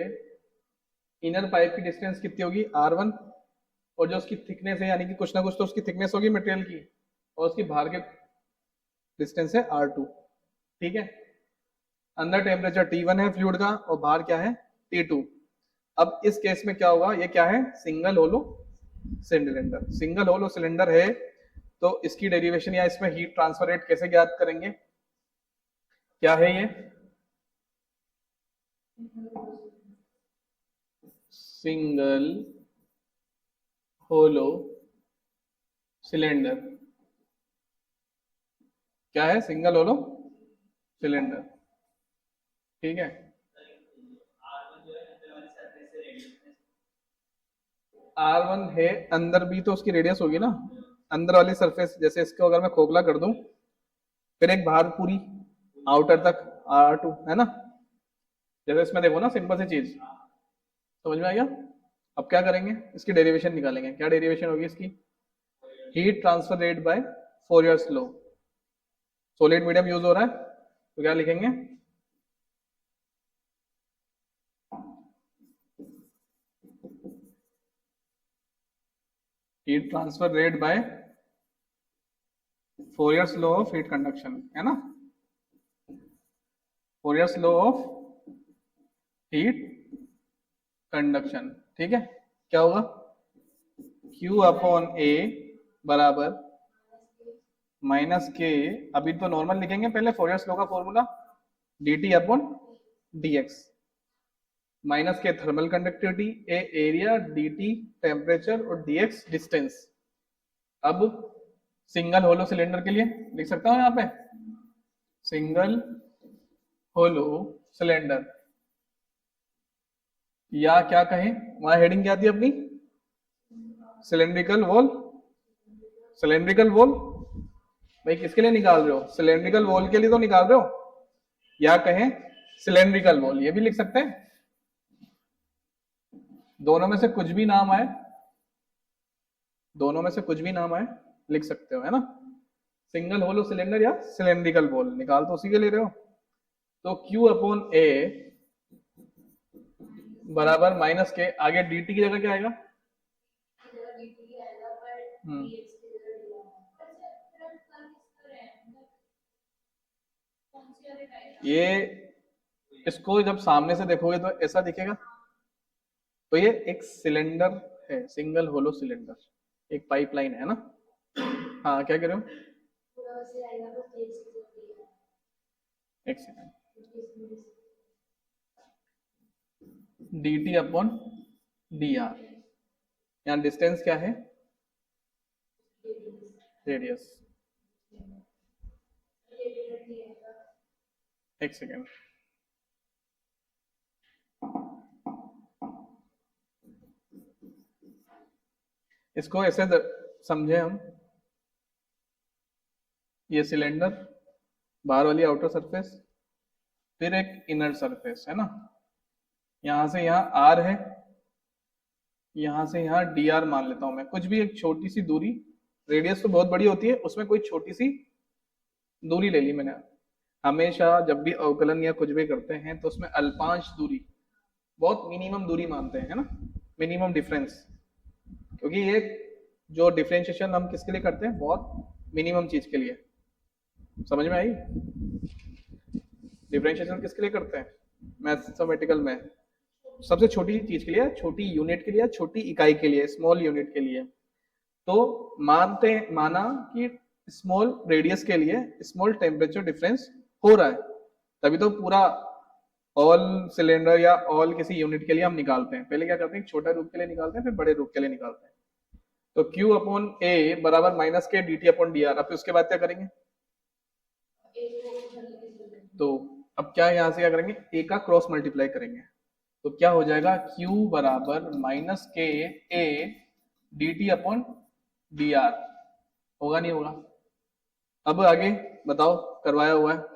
इनर पाइप की डिस्टेंस कितनी होगी? R1, और जो उसकी थिकनेस है, यानी कि कुछ ना कुछ तो उसकी थिकनेस होगी मटेरियल की, और उसकी बाहर के डिस्टेंस है R2, ठीक है। अंदर टेम्परेचर T1 है फ्लूइड का, और बाहर क्या है? T2। अब इस केस में क्या होगा? ये क्या है? Single hollow cylinder. Single hollow cylinder है तो इसकी डेरिवेशन या इसमें हीट ट्रांसफर रेट कैसे ज्ञात करेंगे? क्या है ये? Single hollow cylinder. क्या है? सिंगल होलो सिलेंडर, ठीक है। R1 है, अंदर भी तो उसकी रेडियस होगी ना, अंदर वाली सरफेस। जैसे इसको अगर मैं खोखला कर दूं, फिर एक बाहर पूरी आउटर तक R2, है ना? जैसे इसमें देखो ना, सिंपल सी चीज, समझ में आ गया? अब क्या करेंगे? इसकी डेरिवेशन निकालेंगे। क्या डेरिवेशन होगी इसकी? Heat transfer rate by Fourier's law. Solid medium use हो रहा है तो क्या लिखेंगे? Heat transfer rate by Fourier's law of heat conduction, है ना? Fourier's law of heat conduction, ठीक है। क्या होगा, Q अपॉन A बराबर माइनस के, अभी तो नॉर्मल लिखेंगे, पहले फोरियर लॉ का formula dt upon dx, minus K thermal conductivity, A area, dt temperature और dx डिस्टेंस। अब सिंगल होलो सिलेंडर के लिए लिख सकता हूं यहाँ पे, सिंगल होलो सिलेंडर, या क्या कहें, वहां हेडिंग क्या थी अपनी, सिलेंड्रिकल वॉल। सिलेंड्रिकल वॉल भाई किसके लिए निकाल रहे हो, सिलेंड्रिकल वॉल के लिए तो निकाल रहे हो, या कहें सिलेंड्रिकल वॉल, ये भी लिख सकते हैं। दोनों में से कुछ भी नाम आए, दोनों में से कुछ भी नाम आए लिख सकते हो, है ना। सिंगल होलो सिलेंडर या सिलेंड्रिकल वॉल, निकाल तो उसी के ले रहे हो। तो Q अपॉन A बराबर माइनस के, आगे dt की जगह क्या आएगा, ये इसको जब सामने से देखोगे तो ऐसा दिखेगा। तो ये एक सिलेंडर है, सिंगल होलो सिलेंडर, एक पाइपलाइन है ना। हाँ क्या कह रहे हो, एक सेकंड, dt अपॉन dr, यहाँ डिस्टेंस क्या है, रेडियस। एक सेकेंड, इसको ऐसे समझे हम, ये सिलेंडर, बाहर वाली आउटर सरफेस, फिर एक इनर सरफेस है ना, यहां से यहाँ r है, यहां से यहाँ dr मान लेता हूं मैं, कुछ भी एक छोटी सी दूरी, रेडियस तो बहुत बड़ी होती है, उसमें कोई छोटी सी दूरी ले ली मैंने। हमेशा जब भी अवकलन या कुछ भी करते हैं तो उसमें अल्पांश दूरी बहुत मिनिमम दूरी मानते हैं, है ना, मिनिमम डिफरेंस, क्योंकि ये जो डिफरेंशिएशन हम किसके लिए करते हैं, बहुत मिनिमम चीज के लिए। समझ में आई, डिफरेंशिएशन किसके लिए करते हैं मैथमेटिकल में, सबसे छोटी चीज के लिए, छोटी यूनिट के लिए, छोटी इकाई के लिए, स्मॉल यूनिट के लिए। तो माना कि स्मॉल रेडियस के लिए स्मॉल टेम्परेचर डिफरेंस हो रहा है, तभी तो पूरा ऑल सिलेंडर या ऑल किसी यूनिट के लिए हम निकालते हैं। पहले क्या करते हैं, छोटा रूप के लिए निकालते हैं, फिर बड़े रूप के लिए निकालते हैं। तो Q अपॉन A बराबर माइनस के dt अपॉन dr। अब उसके बाद क्या करेंगे, तो अब क्या यहाँ से क्या करेंगे, A का क्रॉस मल्टीप्लाई करेंगे, तो क्या हो जाएगा, Q बराबर माइनस के A dt अपॉन dr, होगा नहीं होगा। अब आगे बताओ, करवाया हुआ है।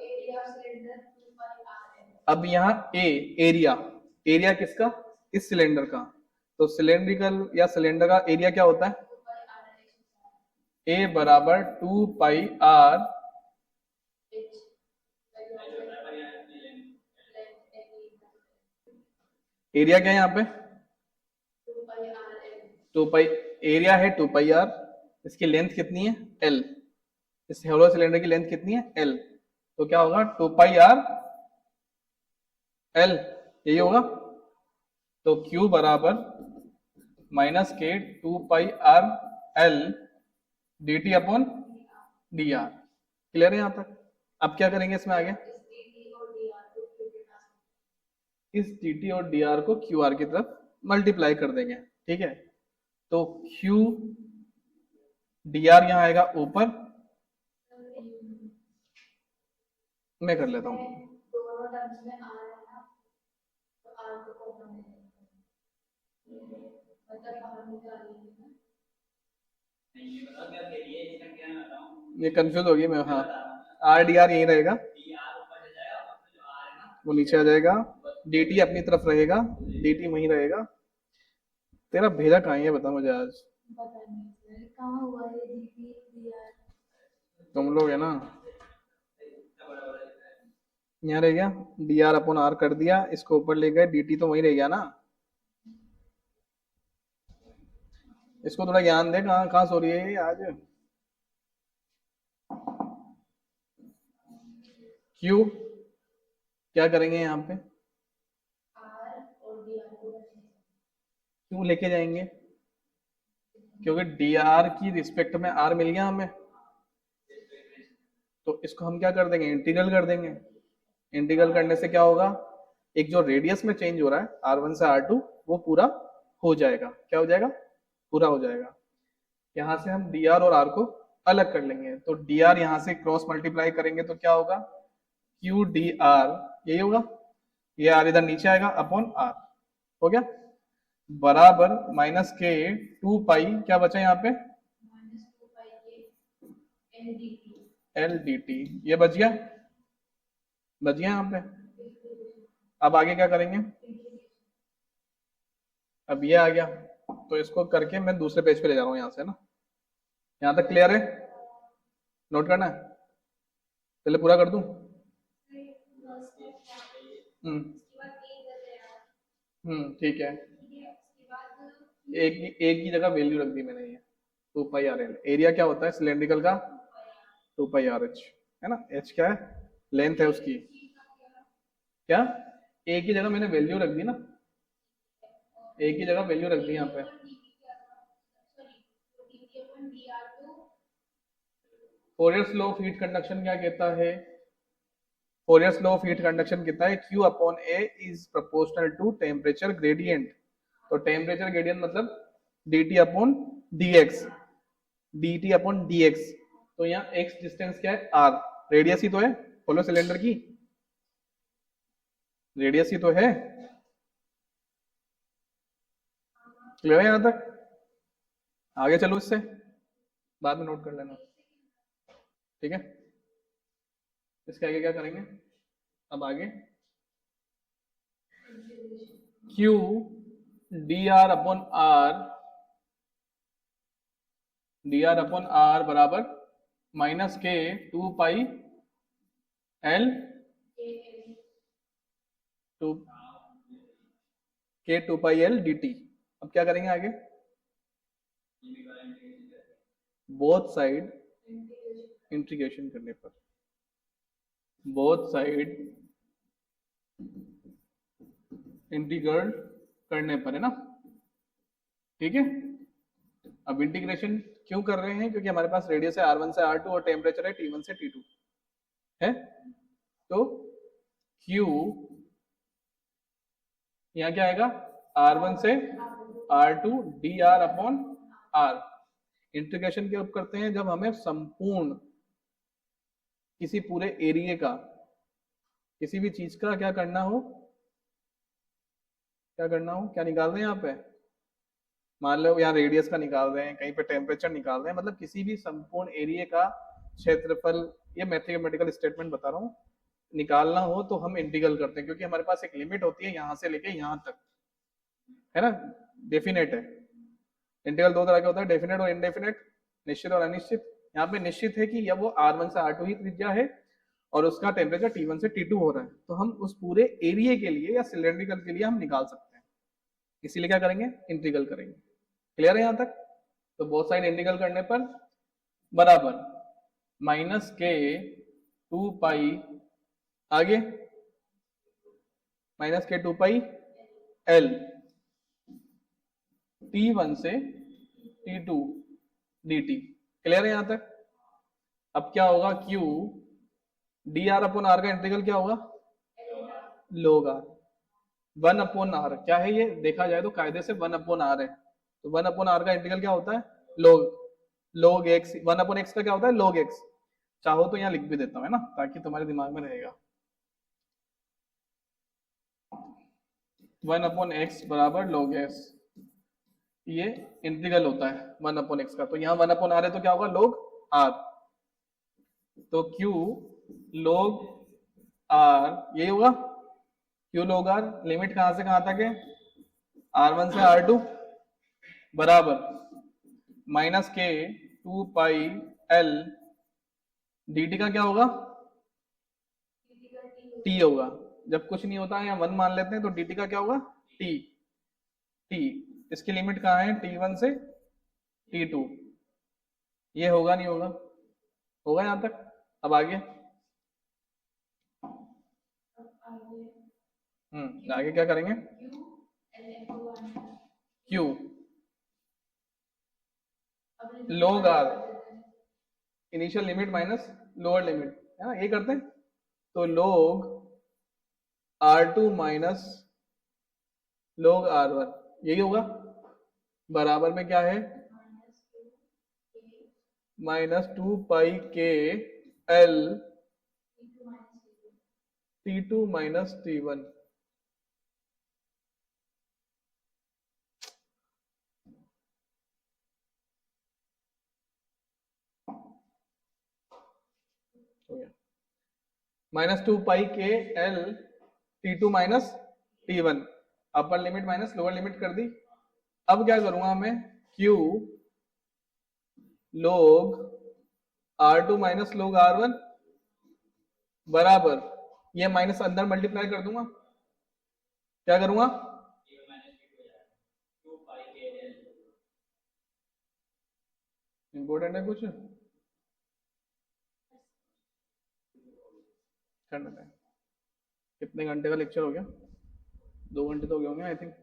अब यहाँ A एरिया, एरिया किसका, इस सिलेंडर का, तो सिलेंड्रिकल या सिलेंडर का एरिया क्या होता है, A बराबर 2 पाई r, एरिया क्या है यहाँ पे, 2 पाई, एरिया है 2 पाई r, इसकी लेंथ कितनी है l, इस होलो सिलेंडर की लेंथ कितनी है l, तो क्या होगा 2 पाई r l, यही होगा। तो Q बराबर माइनस के 2 पाई r l dt upon dr। Clear है यहाँ तक। अब क्या करेंगे इसमें आगे, इस dt और dr को qr की तरफ मल्टीप्लाई कर देंगे, ठीक है। तो q dr यहाँ आएगा ऊपर, मैं कर लेता हूँ, ये बताओ क्या कह रही है, इसका क्या बताऊं, ये कंफ्यूज हो गई मैं, हाँ आर डी आर यही रहेगा, dr ऊपर चला जाएगा और जो r है ना वो नीचे आ जाएगा, dt अपनी तरफ रहेगा, dt वहीं रहेगा। तेरा भेजा कहाँ है ये बता मुझे आज, कहाँ हुआ है तुम लोग है ना, यहाँ रह गया, डी आर अपॉन आर कर दिया, इसको ऊपर ले गए, dt तो वहीं रह गया ना। इसको थोड़ा ज्ञान दे, कहाँ कहाँ सो रही है ये आज। क्यू क्या करेंगे यहाँ पे, R और dr को रखेंगे। क्यों लेके जाएंगे? क्योंकि डी आर की रिस्पेक्ट में आर मिल गया हमें, तो इसको हम क्या कर देंगे, इंटीग्रल कर देंगे। इंटीग्रल करने से क्या होगा, एक जो रेडियस में चेंज हो रहा है R1 से R2 वो पूरा हो जाएगा। क्या हो जाएगा? पूरा हो जाएगा। यहाँ से हम dr और r को अलग कर लेंगे, तो dr यहाँ से क्रॉस मल्टीप्लाई करेंगे तो क्या होगा, q dr, यही होगा, ये r इधर नीचे आएगा अपॉन r, हो गया, बराबर माइनस के 2 पाई, क्या बचा यहाँ पे, -2 पाई के L dt। l dt, ये बच गया, बच गया यहाँ पे। अब आगे क्या करेंगे, अब ये आ गया, तो इसको करके मैं दूसरे पेज पे ले जा रहा हूँ यहाँ से ना, यहाँ तक क्लियर है, नोट करना है, पहले पूरा कर दूं। ठीक है, एक की जगह वैल्यू रख दी मैंने, ये 2 पाई आर एल, एरिया क्या होता है सिलेंड्रिकल का, 2 पाई आर एच, है ना, एच क्या है, लेंथ है उसकी, क्या, एक की जगह मैंने वैल्यू रख दी ना, एक की जगह वैल्यू रख दी यहाँ पे। Fourier's law of heat conduction क्या कहता है, Fourier's law of heat conduction कहता है Q upon A is proportional to temperature gradient, तो टेम्परेचर ग्रेडियंट मतलब dt upon dx, dt upon dx, तो यहाँ x डिस्टेंस क्या है, r, रेडियस ही तो है होलो सिलेंडर की, रेडियस ही तो है, क्लियर है यहाँ तक, आगे चलो इससे, बाद में नोट कर लेना, ठीक है। इसके आगे क्या करेंगे, अब आगे Q dr अपॉन r बराबर माइनस के 2 पाई L 2 पाई L dt। अब क्या करेंगे आगे, बोथ साइड इंटीग्रेशन करने पर, बोथ साइड इंटीग्रल करने पर, है ना, ठीक है। अब इंटीग्रेशन क्यों कर रहे हैं, क्योंकि हमारे पास रेडियस है R1 से R2 और टेम्परेचर है T1 से T2 है, तो Q यहाँ क्या आएगा, R1 से R2 dr upon r, integration कब करते हैं, जब हमें संपूर्ण किसी पूरे एरिया का, किसी भी चीज का क्या करना हो, क्या करना हो, क्या निकाल रहे हैं यहाँ पे, मान लो यहाँ रेडियस का निकाल रहे हैं, कहीं पे टेम्परेचर निकाल रहे हैं, मतलब किसी भी संपूर्ण एरिया का क्षेत्रफल, ये मैथमेटिकल स्टेटमेंट बता रहा हूँ, निकालना हो तो हम इंटीग्रल करते हैं, क्योंकि हमारे पास एक लिमिट होती है यहाँ से लेके यहाँ तक, है ना, डेफिनेट है। इंटीग्रल दो तरह का होता है, डेफिनेट और इनडेफिनेट, निश्चित और अनिश्चित। यहाँ पे निश्चित है कि यह वो R1 से R2 ही त्रिज्या है और उसका टेम्परेचर T1 से T2 हो रहा है, तो हम उस पूरे एरिया के लिए या सिलेंड्रिकल के लिए हम निकाल सकते हैं, इसीलिए क्या करेंगे, इंटीग्रल करेंगे। क्लियर है यहाँ तक, तो बोथ साइड इंटीग्रल करने पर बराबर माइनस के 2 पाई, आगे माइनस के 2 पाई L T1 से T2 dt। क्लियर है यहां तक। अब क्या होगा, Q dr अपॉन r का इंटीग्रल क्या होगा, log r, 1 अपॉन r, क्या है ये, देखा जाए तो कायदे से 1 अपॉन r है, तो 1 अपॉन r का इंटीग्रल क्या होता है, log x, 1 अपॉन x का क्या होता है, log x। चाहो तो यहाँ लिख भी देता हूं, है ना, ताकि तुम्हारे दिमाग में रहेगा, 1 अपॉन x बराबर log s, ये इंटीग्रल होता है 1 अपॉन x का, तो यहाँ 1 अपॉन r है तो क्या होगा, log r, तो Q log r यही होगा, Q log r, लिमिट कहां से कहां तक है, R1 से R2 बराबर माइनस के 2 पाई L dt का क्या होगा, t होगा, जब कुछ नहीं होता है या 1 मान लेते हैं तो dt का क्या होगा, t, इसकी लिमिट कहाँ है, T1 से T2, ये होगा नहीं होगा, होगा यहां तक। अब आगे आगे क्या करेंगे, क्यू अपने log r initial limit minus lower limit, है ना, ये करते हैं। तो log r2 minus log r1 यही होगा, बराबर में क्या है, माइनस 2 पाई के एल T2 माइनस T1। हो गया, माइनस 2 पाई के एल T2 माइनस T1, अपर लिमिट माइनस लोअर लिमिट कर दी। अब क्या करूंगा मैं, Q log R2 minus log R1 बराबर, ये माइनस अंदर मल्टीप्लाई कर दूंगा, क्या करूंगा, T1 minus T2 हो जाएगा 2 pi k L। इंपॉर्टेंट है कुछ करना है। कितने घंटे का लेक्चर हो गया, 2 घंटे तो हो गए होंगे आई थिंक।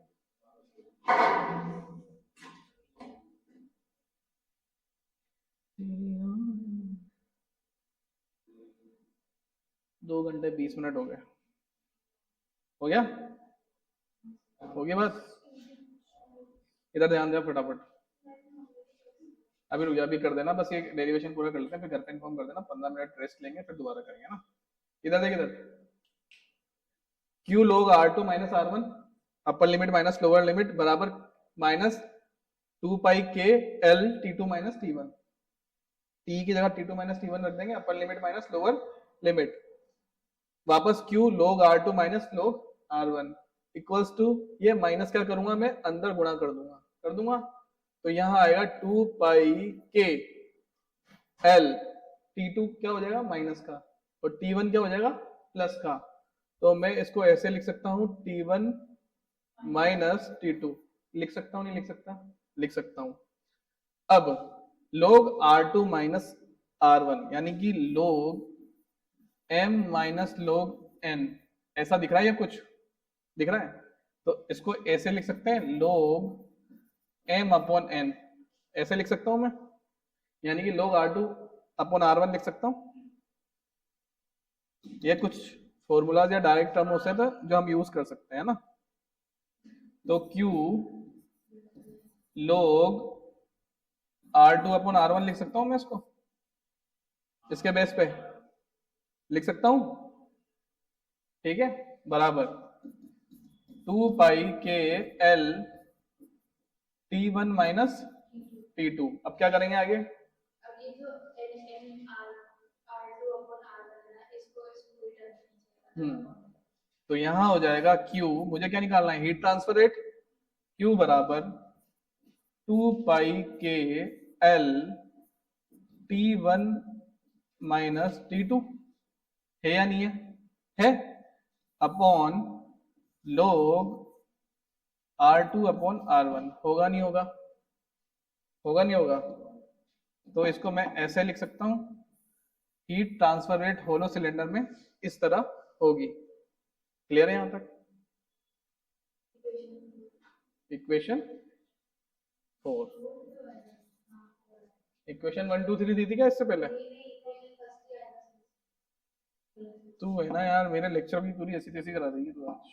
दो घंटे 20 मिनट हो गए, हो गया, हो गया बात। इधर ध्यान दे फटाफट, अभी रुक जा, अभी कर देना बस, ये डेरिवेशन पूरा कर लेते हैं, फिर घर पे इन्फॉर्म कर देना, 15 मिनट रेस्ट लेंगे फिर दोबारा करेंगे ना। इधर देख, इधर Q log R2 minus R1 अपर लिमिट माइनस लोअर लिमिट बराबर माइनस 2 पाई के L T2 minus T1, T की जगह T2 माइनस T1 रख देंगे, upper limit minus lower limit, वापस Q log R2 minus log R1 equals to, ये minus क्या करूंगा मैं, अंदर गुणा कर दूंगा, तो यहाँ आएगा 2 पाई के L T2 क्या हो जाएगा माइनस का, और T1 क्या हो जाएगा प्लस का। तो मैं इसको ऐसे लिख सकता हूँ, T1 माइनस T2, लिख सकता हूँ नहीं लिख सकता, लिख सकता हूँ। अब log R2 माइनस R1 यानी कि log M minus log N, ऐसा दिख रहा है या कुछ दिख रहा है, तो इसको ऐसे लिख सकते हैं, log M अपॉन N, ऐसे लिख सकता हूं मैं, यानी कि log R2 अपॉन R1 लिख सकता हूं। ये कुछ फॉर्मूलाज या डायरेक्ट टर्म होते हैं जो हम यूज कर सकते हैं ना। तो Q log R2 upon R1 लिख सकता हूं मैं, इसको इसके बेस पे लिख सकता हूं, ठीक है, बराबर 2 पाई के L T1 माइनस T2। अब क्या करेंगे आगे, अब ये जो n R2 upon R1 है ना, इसको उल्टा कीजिएगा। तो यहां हो जाएगा Q, मुझे क्या निकालना है, हीट ट्रांसफर रेट, Q बराबर 2 पाई के L T1 माइनस T2, है या नहीं है upon log R2 upon R1, होगा नहीं होगा, होगा नहीं होगा, तो इसको मैं ऐसे लिख सकता हूं, heat transfer rate hollow cylinder में इस तरह होगी। क्लियर है यहां तक, इक्वेशन 4, इक्वेशन 1 2 3 दी थी क्या इससे पहले, तू है ना यार, मेरे लेक्चर की पूरी ऐसी तैसी करा देगी तू आज,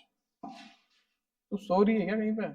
तू सो रही है क्या कहीं पे,